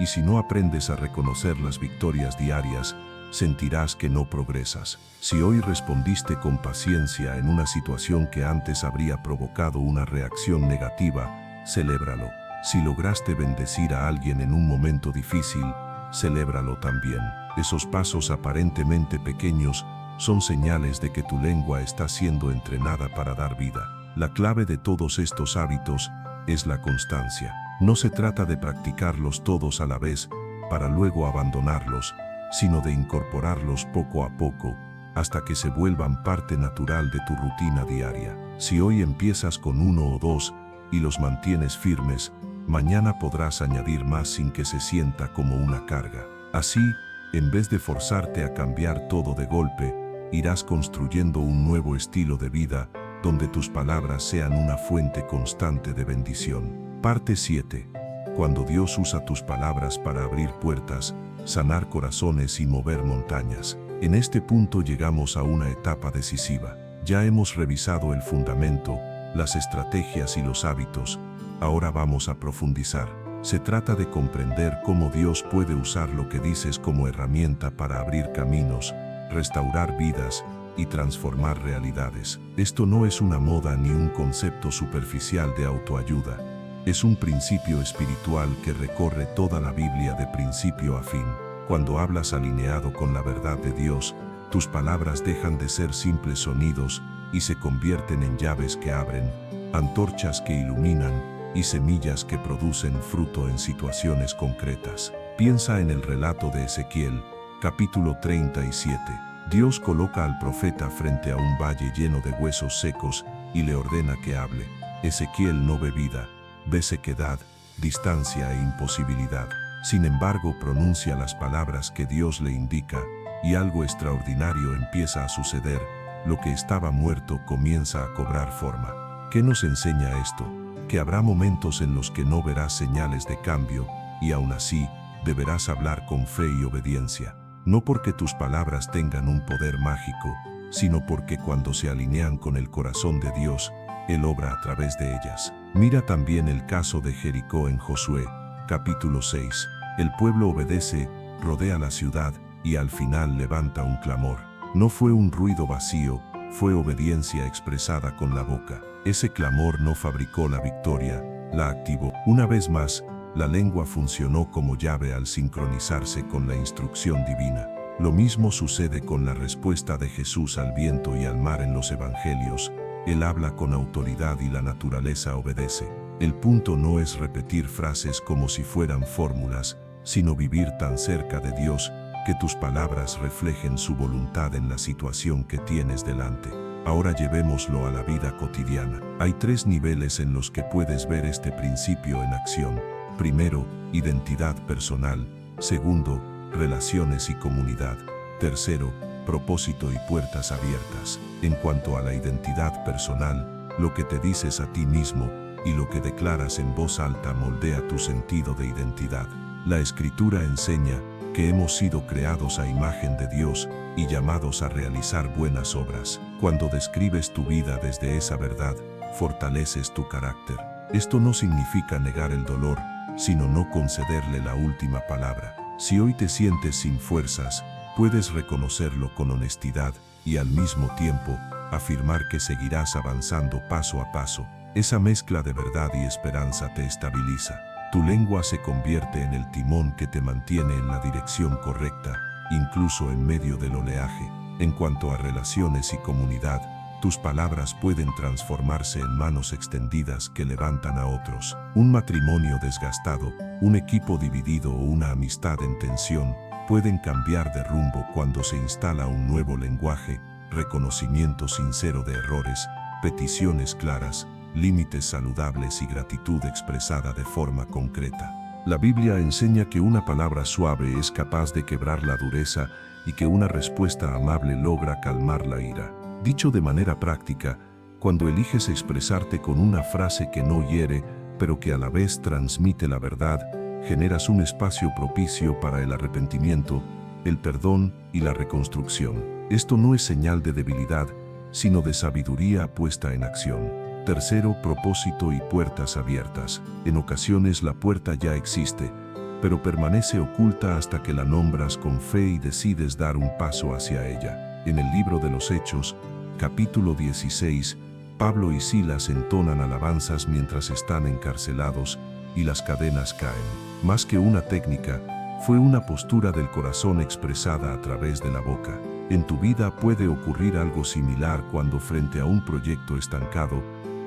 y si no aprendes a reconocer las victorias diarias, sentirás que no progresas. Si hoy respondiste con paciencia en una situación que antes habría provocado una reacción negativa, celébralo. Si lograste bendecir a alguien en un momento difícil, celébralo también. Esos pasos aparentemente pequeños son señales de que tu lengua está siendo entrenada para dar vida. La clave de todos estos hábitos es la constancia. No se trata de practicarlos todos a la vez para luego abandonarlos, sino de incorporarlos poco a poco hasta que se vuelvan parte natural de tu rutina diaria. Si hoy empiezas con 1 o 2 y los mantienes firmes, mañana podrás añadir más sin que se sienta como una carga. Así, en vez de forzarte a cambiar todo de golpe, irás construyendo un nuevo estilo de vida donde tus palabras sean una fuente constante de bendición. Parte 7. Cuando Dios usa tus palabras para abrir puertas, sanar corazones y mover montañas. En este punto llegamos a una etapa decisiva. Ya hemos revisado el fundamento, las estrategias y los hábitos. Ahora vamos a profundizar. Se trata de comprender cómo Dios puede usar lo que dices como herramienta para abrir caminos, restaurar vidas y transformar realidades. Esto no es una moda ni un concepto superficial de autoayuda. Es un principio espiritual que recorre toda la Biblia de principio a fin. Cuando hablas alineado con la verdad de Dios, tus palabras dejan de ser simples sonidos y se convierten en llaves que abren, antorchas que iluminan y semillas que producen fruto en situaciones concretas. Piensa en el relato de Ezequiel, capítulo 37. Dios coloca al profeta frente a un valle lleno de huesos secos y le ordena que hable. Ezequiel no ve vida, ve sequedad, distancia e imposibilidad. Sin embargo, pronuncia las palabras que Dios le indica y algo extraordinario empieza a suceder. Lo que estaba muerto comienza a cobrar forma. ¿Qué nos enseña esto? Que habrá momentos en los que no verás señales de cambio y aún así deberás hablar con fe y obediencia. No porque tus palabras tengan un poder mágico, sino porque cuando se alinean con el corazón de Dios, Él obra a través de ellas. Mira también el caso de Jericó en Josué, capítulo 6. El pueblo obedece, rodea la ciudad y al final levanta un clamor. No fue un ruido vacío, fue obediencia expresada con la boca. Ese clamor no fabricó la victoria, la activó. Una vez más, la lengua funcionó como llave al sincronizarse con la instrucción divina. Lo mismo sucede con la respuesta de Jesús al viento y al mar en los evangelios. Él habla con autoridad y la naturaleza obedece. El punto no es repetir frases como si fueran fórmulas, sino vivir tan cerca de Dios que tus palabras reflejen su voluntad en la situación que tienes delante. Ahora llevémoslo a la vida cotidiana. Hay 3 niveles en los que puedes ver este principio en acción. Primero, identidad personal. Segundo, relaciones y comunidad. Tercero, propósito y puertas abiertas. En cuanto a la identidad personal, lo que te dices a ti mismo y lo que declaras en voz alta moldea tu sentido de identidad. La Escritura enseña que hemos sido creados a imagen de Dios y llamados a realizar buenas obras. Cuando describes tu vida desde esa verdad, fortaleces tu carácter. Esto no significa negar el dolor, sino no concederle la última palabra. Si hoy te sientes sin fuerzas, puedes reconocerlo con honestidad y al mismo tiempo afirmar que seguirás avanzando paso a paso. Esa mezcla de verdad y esperanza te estabiliza. Tu lengua se convierte en el timón que te mantiene en la dirección correcta, incluso en medio del oleaje. En cuanto a relaciones y comunidad, tus palabras pueden transformarse en manos extendidas que levantan a otros. Un matrimonio desgastado, un equipo dividido o una amistad en tensión pueden cambiar de rumbo cuando se instala un nuevo lenguaje, reconocimiento sincero de errores, peticiones claras, límites saludables y gratitud expresada de forma concreta. La Biblia enseña que una palabra suave es capaz de quebrar la dureza y que una respuesta amable logra calmar la ira. Dicho de manera práctica, cuando eliges expresarte con una frase que no hiere, pero que a la vez transmite la verdad, generas un espacio propicio para el arrepentimiento, el perdón y la reconstrucción. Esto no es señal de debilidad, sino de sabiduría puesta en acción. Tercero, propósito y puertas abiertas. En ocasiones la puerta ya existe, pero permanece oculta hasta que la nombras con fe y decides dar un paso hacia ella. En el libro de los Hechos, capítulo 16, Pablo y Silas entonan alabanzas mientras están encarcelados y las cadenas caen. Más que una técnica, fue una postura del corazón expresada a través de la boca. En tu vida puede ocurrir algo similar cuando frente a un proyecto estancado,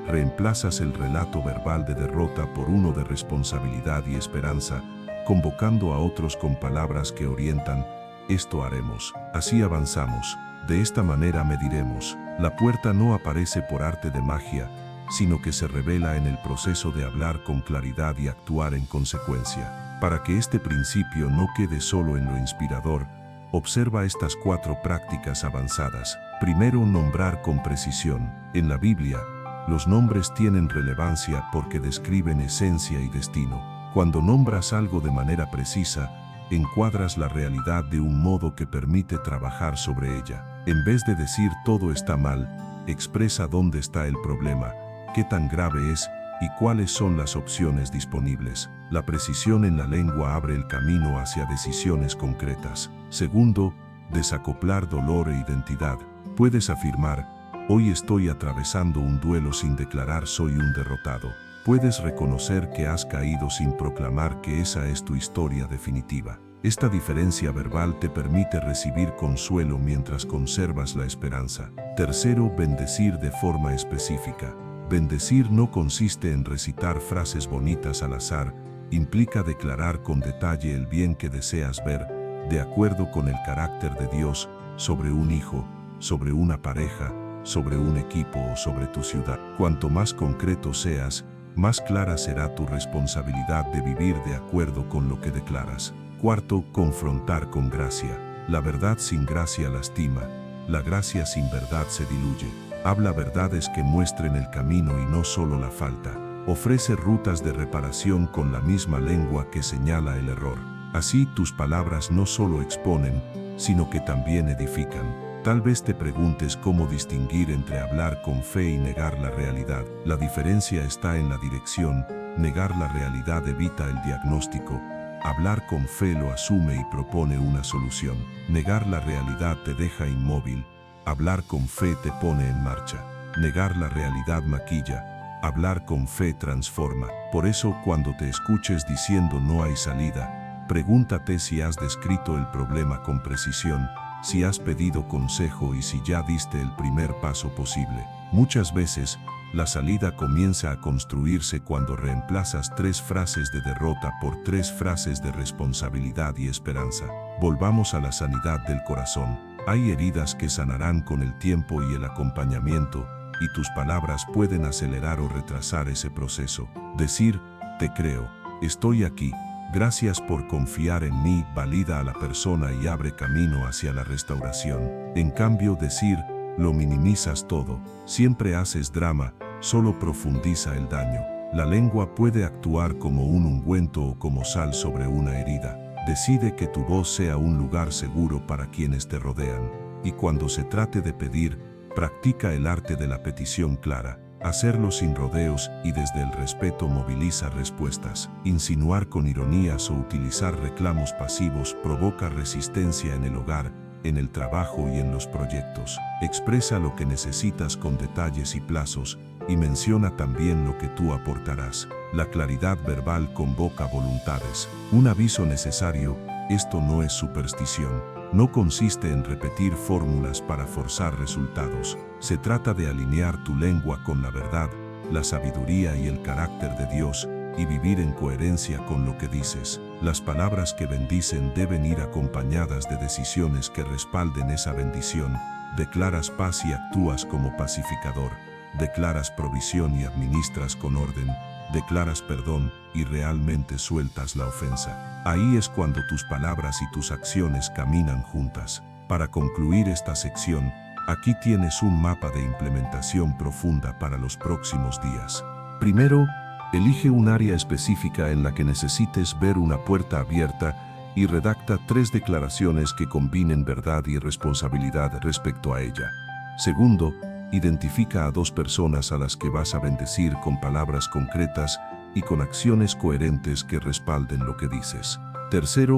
reemplazas el relato verbal de derrota por uno de responsabilidad y esperanza, convocando a otros con palabras que orientan: esto haremos, así avanzamos, de esta manera mediremos. La puerta no aparece por arte de magia, sino que se revela en el proceso de hablar con claridad y actuar en consecuencia. Para que este principio no quede solo en lo inspirador, observa estas 4 prácticas avanzadas. Primero, nombrar con precisión. En la Biblia, los nombres tienen relevancia porque describen esencia y destino. Cuando nombras algo de manera precisa, encuadras la realidad de un modo que permite trabajar sobre ella. En vez de decir todo está mal, expresa dónde está el problema, qué tan grave es y cuáles son las opciones disponibles. La precisión en la lengua abre el camino hacia decisiones concretas. Segundo, desacoplar dolor e identidad. Puedes afirmar: hoy estoy atravesando un duelo sin declarar soy un derrotado. Puedes reconocer que has caído sin proclamar que esa es tu historia definitiva. Esta diferencia verbal te permite recibir consuelo mientras conservas la esperanza. Tercero, bendecir de forma específica. Bendecir no consiste en recitar frases bonitas al azar, implica declarar con detalle el bien que deseas ver, de acuerdo con el carácter de Dios, sobre un hijo, sobre una pareja, sobre un equipo o sobre tu ciudad. Cuanto más concreto seas, más clara será tu responsabilidad de vivir de acuerdo con lo que declaras. Cuarto, confrontar con gracia. La verdad sin gracia lastima, la gracia sin verdad se diluye. Habla verdades que muestren el camino y no solo la falta. Ofrece rutas de reparación con la misma lengua que señala el error. Así tus palabras no solo exponen, sino que también edifican. Tal vez te preguntes cómo distinguir entre hablar con fe y negar la realidad. La diferencia está en la dirección. Negar la realidad evita el diagnóstico. Hablar con fe lo asume y propone una solución. Negar la realidad te deja inmóvil. Hablar con fe te pone en marcha. Negar la realidad maquilla. Hablar con fe transforma. Por eso, cuando te escuches diciendo no hay salida, pregúntate si has descrito el problema con precisión, si has pedido consejo y si ya diste el primer paso posible. Muchas veces, la salida comienza a construirse cuando reemplazas 3 frases de derrota por 3 frases de responsabilidad y esperanza. Volvamos a la sanidad del corazón. Hay heridas que sanarán con el tiempo y el acompañamiento, y tus palabras pueden acelerar o retrasar ese proceso. Decir, te creo, estoy aquí, gracias por confiar en mí, valida a la persona y abre camino hacia la restauración. En cambio, decir, lo minimizas todo, siempre haces drama, solo profundiza el daño. La lengua puede actuar como un ungüento o como sal sobre una herida. Decide que tu voz sea un lugar seguro para quienes te rodean. Y cuando se trate de pedir, practica el arte de la petición clara. Hacerlo sin rodeos y desde el respeto moviliza respuestas. Insinuar con ironías o utilizar reclamos pasivos provoca resistencia en el hogar, en el trabajo y en los proyectos. Expresa lo que necesitas con detalles y plazos, y menciona también lo que tú aportarás. La claridad verbal convoca voluntades. Un aviso necesario: esto no es superstición. No consiste en repetir fórmulas para forzar resultados. Se trata de alinear tu lengua con la verdad, la sabiduría y el carácter de Dios, y vivir en coherencia con lo que dices. Las palabras que bendicen deben ir acompañadas de decisiones que respalden esa bendición. Declaras paz y actúas como pacificador. Declaras provisión y administras con orden. Declaras perdón y realmente sueltas la ofensa. Ahí es cuando tus palabras y tus acciones caminan juntas. Para concluir esta sección, aquí tienes un mapa de implementación profunda para los próximos días. Primero, elige un área específica en la que necesites ver una puerta abierta y redacta 3 declaraciones que combinen verdad y responsabilidad respecto a ella. Segundo, identifica a 2 personas a las que vas a bendecir con palabras concretas y con acciones coherentes que respalden lo que dices. Tercero,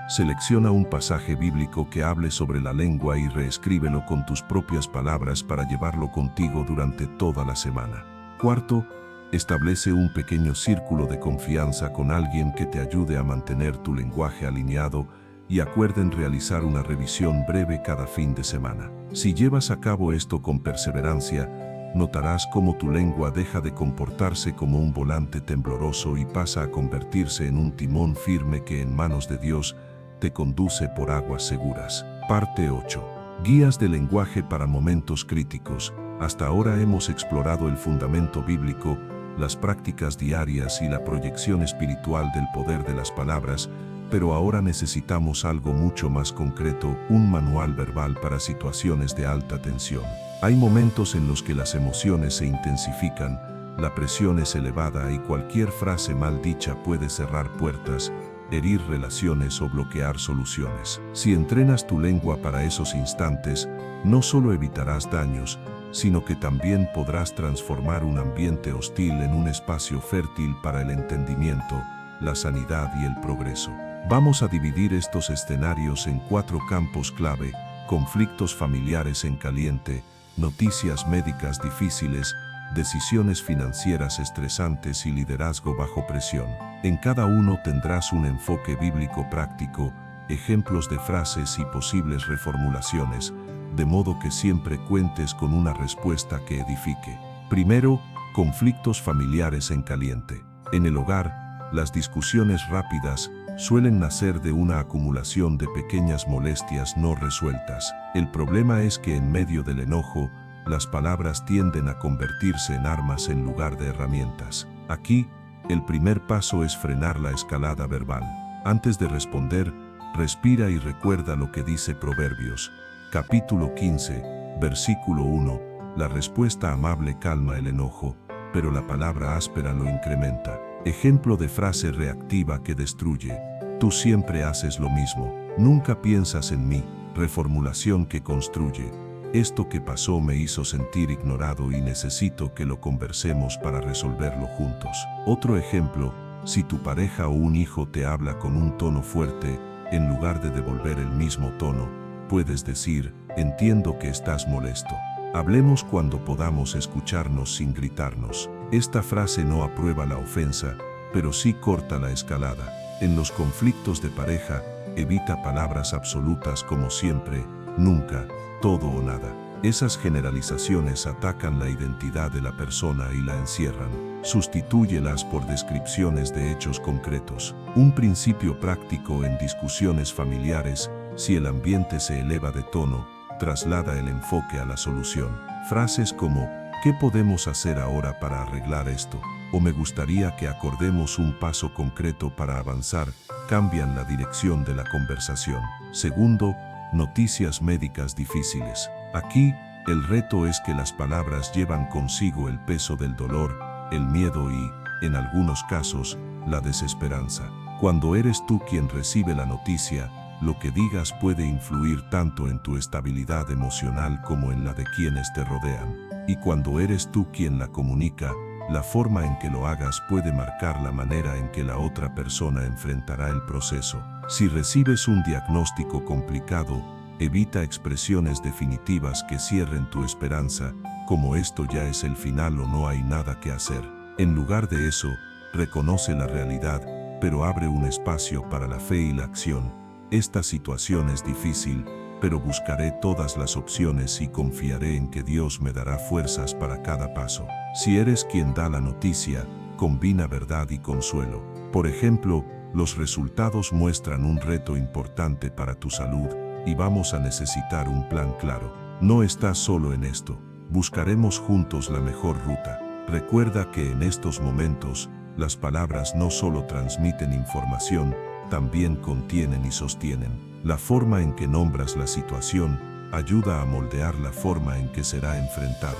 selecciona un pasaje bíblico que hable sobre la lengua y reescríbelo con tus propias palabras para llevarlo contigo durante toda la semana. Cuarto, establece un pequeño círculo de confianza con alguien que te ayude a mantener tu lenguaje alineado y acuerden realizar una revisión breve cada fin de semana. Si llevas a cabo esto con perseverancia, notarás cómo tu lengua deja de comportarse como un volante tembloroso y pasa a convertirse en un timón firme que en manos de Dios te conduce por aguas seguras. Parte 8. Guías de lenguaje para momentos críticos. Hasta ahora hemos explorado el fundamento bíblico, las prácticas diarias y la proyección espiritual del poder de las palabras, pero ahora necesitamos algo mucho más concreto, un manual verbal para situaciones de alta tensión. Hay momentos en los que las emociones se intensifican, la presión es elevada y cualquier frase mal dicha puede cerrar puertas, herir relaciones o bloquear soluciones. Si entrenas tu lengua para esos instantes, no solo evitarás daños, sino que también podrás transformar un ambiente hostil en un espacio fértil para el entendimiento, la sanidad y el progreso. Vamos a dividir estos escenarios en 4 campos clave: conflictos familiares en caliente, noticias médicas difíciles, decisiones financieras estresantes y liderazgo bajo presión. En cada uno tendrás un enfoque bíblico práctico, ejemplos de frases y posibles reformulaciones, de modo que siempre cuentes con una respuesta que edifique. Primero, conflictos familiares en caliente. En el hogar, las discusiones rápidas suelen nacer de una acumulación de pequeñas molestias no resueltas. El problema es que en medio del enojo, las palabras tienden a convertirse en armas en lugar de herramientas. Aquí, el primer paso es frenar la escalada verbal. Antes de responder, respira y recuerda lo que dice Proverbios, capítulo 15, versículo 1, la respuesta amable calma el enojo, pero la palabra áspera lo incrementa. Ejemplo de frase reactiva que destruye: tú siempre haces lo mismo, nunca piensas en mí. Reformulación que construye: esto que pasó me hizo sentir ignorado y necesito que lo conversemos para resolverlo juntos. Otro ejemplo: si tu pareja o un hijo te habla con un tono fuerte, en lugar de devolver el mismo tono, puedes decir: entiendo que estás molesto. Hablemos cuando podamos escucharnos sin gritarnos. Esta frase no aprueba la ofensa, pero sí corta la escalada. En los conflictos de pareja, evita palabras absolutas como siempre, nunca, todo o nada. Esas generalizaciones atacan la identidad de la persona y la encierran. Sustitúyelas por descripciones de hechos concretos. Un principio práctico en discusiones familiares: si el ambiente se eleva de tono, traslada el enfoque a la solución. Frases como: ¿qué podemos hacer ahora para arreglar esto? O me gustaría que acordemos un paso concreto para avanzar, cambian la dirección de la conversación. Segundo, noticias médicas difíciles. Aquí, el reto es que las palabras llevan consigo el peso del dolor, el miedo y, en algunos casos, la desesperanza. Cuando eres tú quien recibe la noticia, lo que digas puede influir tanto en tu estabilidad emocional como en la de quienes te rodean. Y cuando eres tú quien la comunica, la forma en que lo hagas puede marcar la manera en que la otra persona enfrentará el proceso. Si recibes un diagnóstico complicado, evita expresiones definitivas que cierren tu esperanza, como esto ya es el final o no hay nada que hacer. En lugar de eso, reconoce la realidad, pero abre un espacio para la fe y la acción. Esta situación es difícil, pero buscaré todas las opciones y confiaré en que Dios me dará fuerzas para cada paso. Si eres quien da la noticia, combina verdad y consuelo. Por ejemplo, los resultados muestran un reto importante para tu salud y vamos a necesitar un plan claro. No estás solo en esto. Buscaremos juntos la mejor ruta. Recuerda que en estos momentos, las palabras no solo transmiten información, también contienen y sostienen. La forma en que nombras la situación ayuda a moldear la forma en que será enfrentada.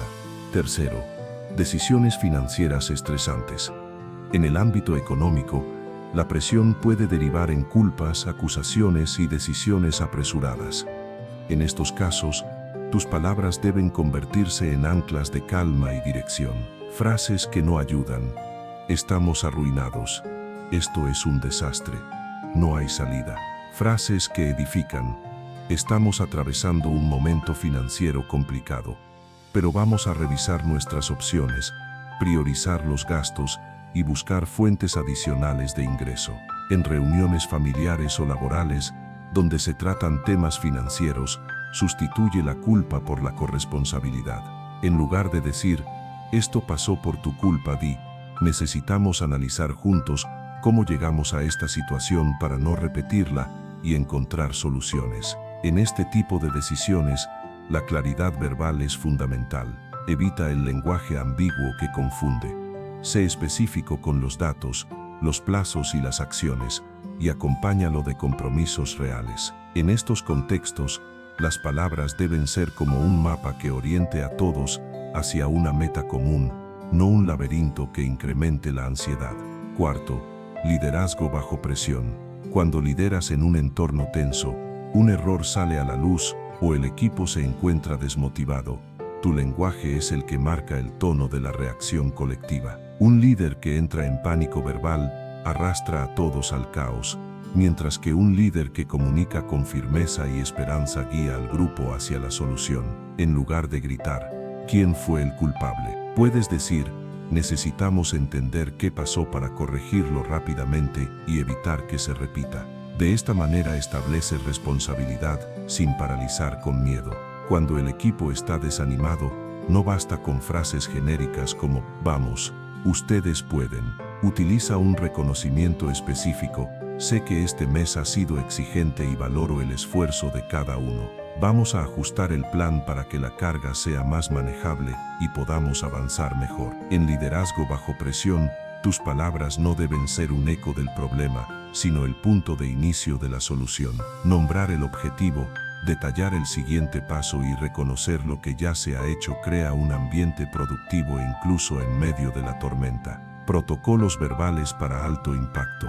Tercero, decisiones financieras estresantes. En el ámbito económico, la presión puede derivar en culpas, acusaciones y decisiones apresuradas. En estos casos, tus palabras deben convertirse en anclas de calma y dirección. Frases que no ayudan: Estamos arruinados. Esto es un desastre. No hay salida. Frases que edifican. Estamos atravesando un momento financiero complicado, pero vamos a revisar nuestras opciones, priorizar los gastos y buscar fuentes adicionales de ingreso. En reuniones familiares o laborales, donde se tratan temas financieros, sustituye la culpa por la corresponsabilidad. En lugar de decir, esto pasó por tu culpa, di, necesitamos analizar juntos cómo llegamos a esta situación para no repetirla y encontrar soluciones. En este tipo de decisiones, la claridad verbal es fundamental. Evita el lenguaje ambiguo que confunde. Sé específico con los datos, los plazos y las acciones, y acompáñalo de compromisos reales. En estos contextos, las palabras deben ser como un mapa que oriente a todos hacia una meta común, no un laberinto que incremente la ansiedad. Cuarto, liderazgo bajo presión. Cuando lideras en un entorno tenso, un error sale a la luz o el equipo se encuentra desmotivado. Tu lenguaje es el que marca el tono de la reacción colectiva. Un líder que entra en pánico verbal arrastra a todos al caos, mientras que un líder que comunica con firmeza y esperanza guía al grupo hacia la solución. En lugar de gritar, ¿quién fue el culpable?, puedes decir, necesitamos entender qué pasó para corregirlo rápidamente y evitar que se repita. De esta manera establece responsabilidad sin paralizar con miedo. Cuando el equipo está desanimado, no basta con frases genéricas como «vamos, ustedes pueden». Utiliza un reconocimiento específico. Sé que este mes ha sido exigente y valoro el esfuerzo de cada uno. Vamos a ajustar el plan para que la carga sea más manejable y podamos avanzar mejor. En liderazgo bajo presión, tus palabras no deben ser un eco del problema, sino el punto de inicio de la solución. Nombrar el objetivo, detallar el siguiente paso y reconocer lo que ya se ha hecho crea un ambiente productivo incluso en medio de la tormenta. Protocolos verbales para alto impacto.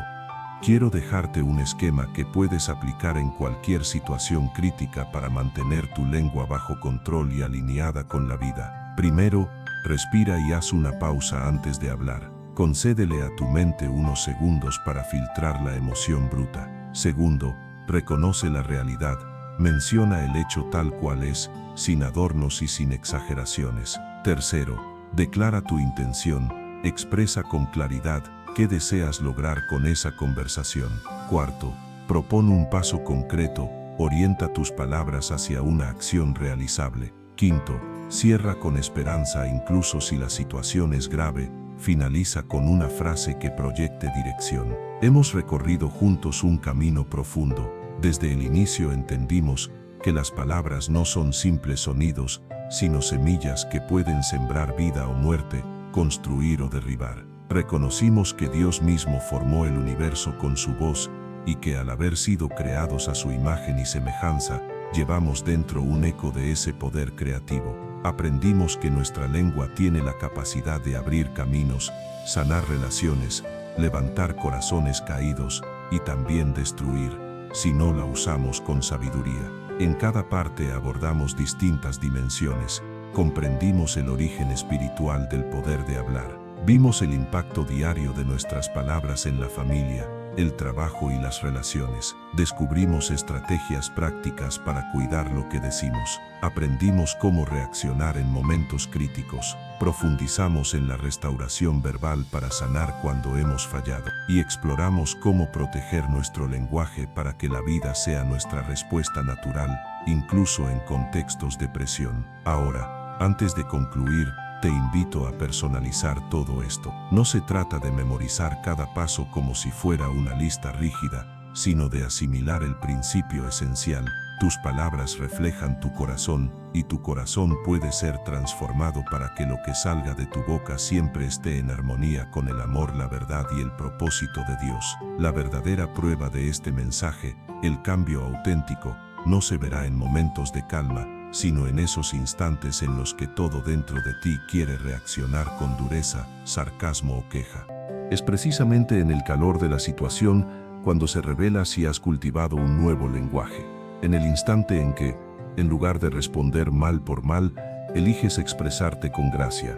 Quiero dejarte un esquema que puedes aplicar en cualquier situación crítica para mantener tu lengua bajo control y alineada con la vida. Primero, respira y haz una pausa antes de hablar. Concédele a tu mente unos segundos para filtrar la emoción bruta. Segundo, reconoce la realidad. Menciona el hecho tal cual es, sin adornos y sin exageraciones. Tercero, declara tu intención. Expresa con claridad qué deseas lograr con esa conversación. Cuarto, propone un paso concreto. Orienta tus palabras hacia una acción realizable. Quinto, cierra con esperanza incluso si la situación es grave. Finaliza con una frase que proyecte dirección. Hemos recorrido juntos un camino profundo. Desde el inicio entendimos que las palabras no son simples sonidos, sino semillas que pueden sembrar vida o muerte, construir o derribar. Reconocimos que Dios mismo formó el universo con su voz y que al haber sido creados a su imagen y semejanza, llevamos dentro un eco de ese poder creativo. Aprendimos que nuestra lengua tiene la capacidad de abrir caminos, sanar relaciones, levantar corazones caídos y también destruir, si no la usamos con sabiduría. En cada parte abordamos distintas dimensiones, comprendimos el origen espiritual del poder de hablar. Vimos el impacto diario de nuestras palabras en la familia, el trabajo y las relaciones. Descubrimos estrategias prácticas para cuidar lo que decimos. Aprendimos cómo reaccionar en momentos críticos. Profundizamos en la restauración verbal para sanar cuando hemos fallado. Y exploramos cómo proteger nuestro lenguaje para que la vida sea nuestra respuesta natural, incluso en contextos de presión. Ahora, antes de concluir, te invito a personalizar todo esto. No se trata de memorizar cada paso como si fuera una lista rígida, sino de asimilar el principio esencial. Tus palabras reflejan tu corazón, y tu corazón puede ser transformado para que lo que salga de tu boca siempre esté en armonía con el amor, la verdad y el propósito de Dios. La verdadera prueba de este mensaje, el cambio auténtico, no se verá en momentos de calma, sino en esos instantes en los que todo dentro de ti quiere reaccionar con dureza, sarcasmo o queja. Es precisamente en el calor de la situación cuando se revela si has cultivado un nuevo lenguaje. En el instante en que, en lugar de responder mal por mal, eliges expresarte con gracia.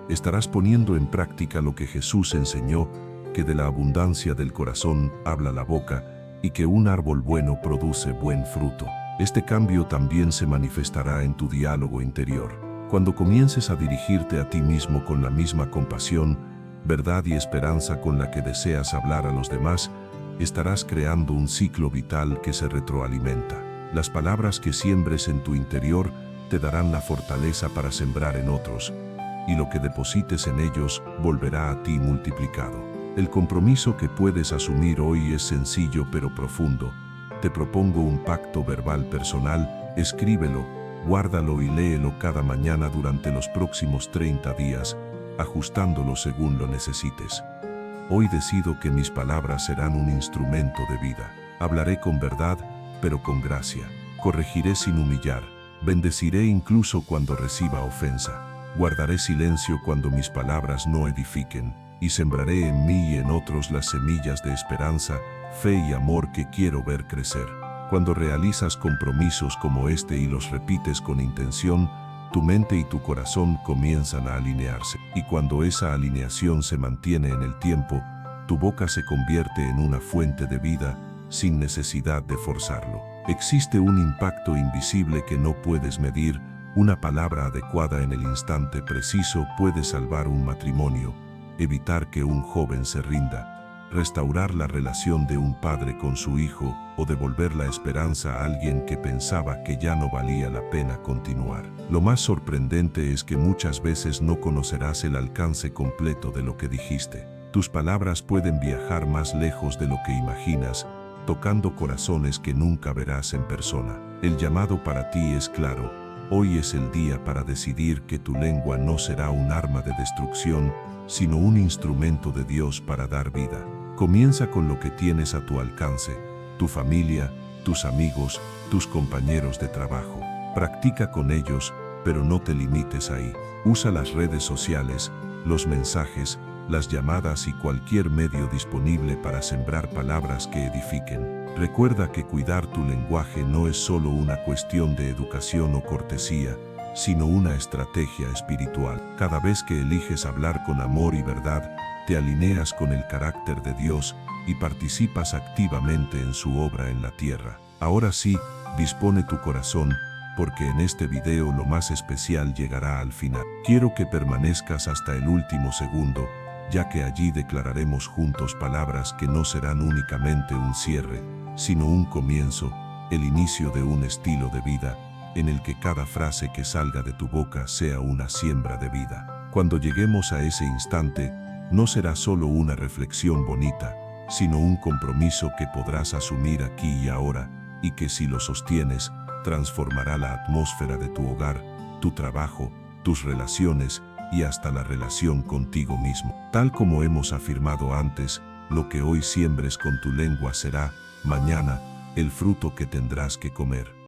Estarás poniendo en práctica lo que Jesús enseñó, que de la abundancia del corazón habla la boca y que un árbol bueno produce buen fruto. Este cambio también se manifestará en tu diálogo interior. Cuando comiences a dirigirte a ti mismo con la misma compasión, verdad y esperanza con la que deseas hablar a los demás, estarás creando un ciclo vital que se retroalimenta. Las palabras que siembres en tu interior te darán la fortaleza para sembrar en otros, y lo que deposites en ellos volverá a ti multiplicado. El compromiso que puedes asumir hoy es sencillo pero profundo. Te propongo un pacto verbal personal, escríbelo, guárdalo y léelo cada mañana durante los próximos 30 días, ajustándolo según lo necesites. Hoy decido que mis palabras serán un instrumento de vida. Hablaré con verdad, pero con gracia. Corregiré sin humillar. Bendeciré incluso cuando reciba ofensa. Guardaré silencio cuando mis palabras no edifiquen, y sembraré en mí y en otros las semillas de esperanza, fe y amor que quiero ver crecer. Cuando realizas compromisos como este y los repites con intención, tu mente y tu corazón comienzan a alinearse. Y cuando esa alineación se mantiene en el tiempo, tu boca se convierte en una fuente de vida sin necesidad de forzarlo. Existe un impacto invisible que no puedes medir. Una palabra adecuada en el instante preciso puede salvar un matrimonio, evitar que un joven se rinda, restaurar la relación de un padre con su hijo o devolver la esperanza a alguien que pensaba que ya no valía la pena continuar. Lo más sorprendente es que muchas veces no conocerás el alcance completo de lo que dijiste. Tus palabras pueden viajar más lejos de lo que imaginas, tocando corazones que nunca verás en persona. El llamado para ti es claro. Hoy es el día para decidir que tu lengua no será un arma de destrucción, sino un instrumento de Dios para dar vida. Comienza con lo que tienes a tu alcance, tu familia, tus amigos, tus compañeros de trabajo. Practica con ellos, pero no te limites ahí. Usa las redes sociales, los mensajes, las llamadas y cualquier medio disponible para sembrar palabras que edifiquen. Recuerda que cuidar tu lenguaje no es solo una cuestión de educación o cortesía, sino una estrategia espiritual. Cada vez que eliges hablar con amor y verdad, te alineas con el carácter de Dios y participas activamente en su obra en la tierra. Ahora sí, dispone tu corazón, porque en este video lo más especial llegará al final. Quiero que permanezcas hasta el último segundo, ya que allí declararemos juntos palabras que no serán únicamente un cierre, sino un comienzo, el inicio de un estilo de vida, en el que cada frase que salga de tu boca sea una siembra de vida. Cuando lleguemos a ese instante, no será solo una reflexión bonita, sino un compromiso que podrás asumir aquí y ahora, y que si lo sostienes, transformará la atmósfera de tu hogar, tu trabajo, tus relaciones y hasta la relación contigo mismo. Tal como hemos afirmado antes, lo que hoy siembres con tu lengua será, mañana, el fruto que tendrás que comer.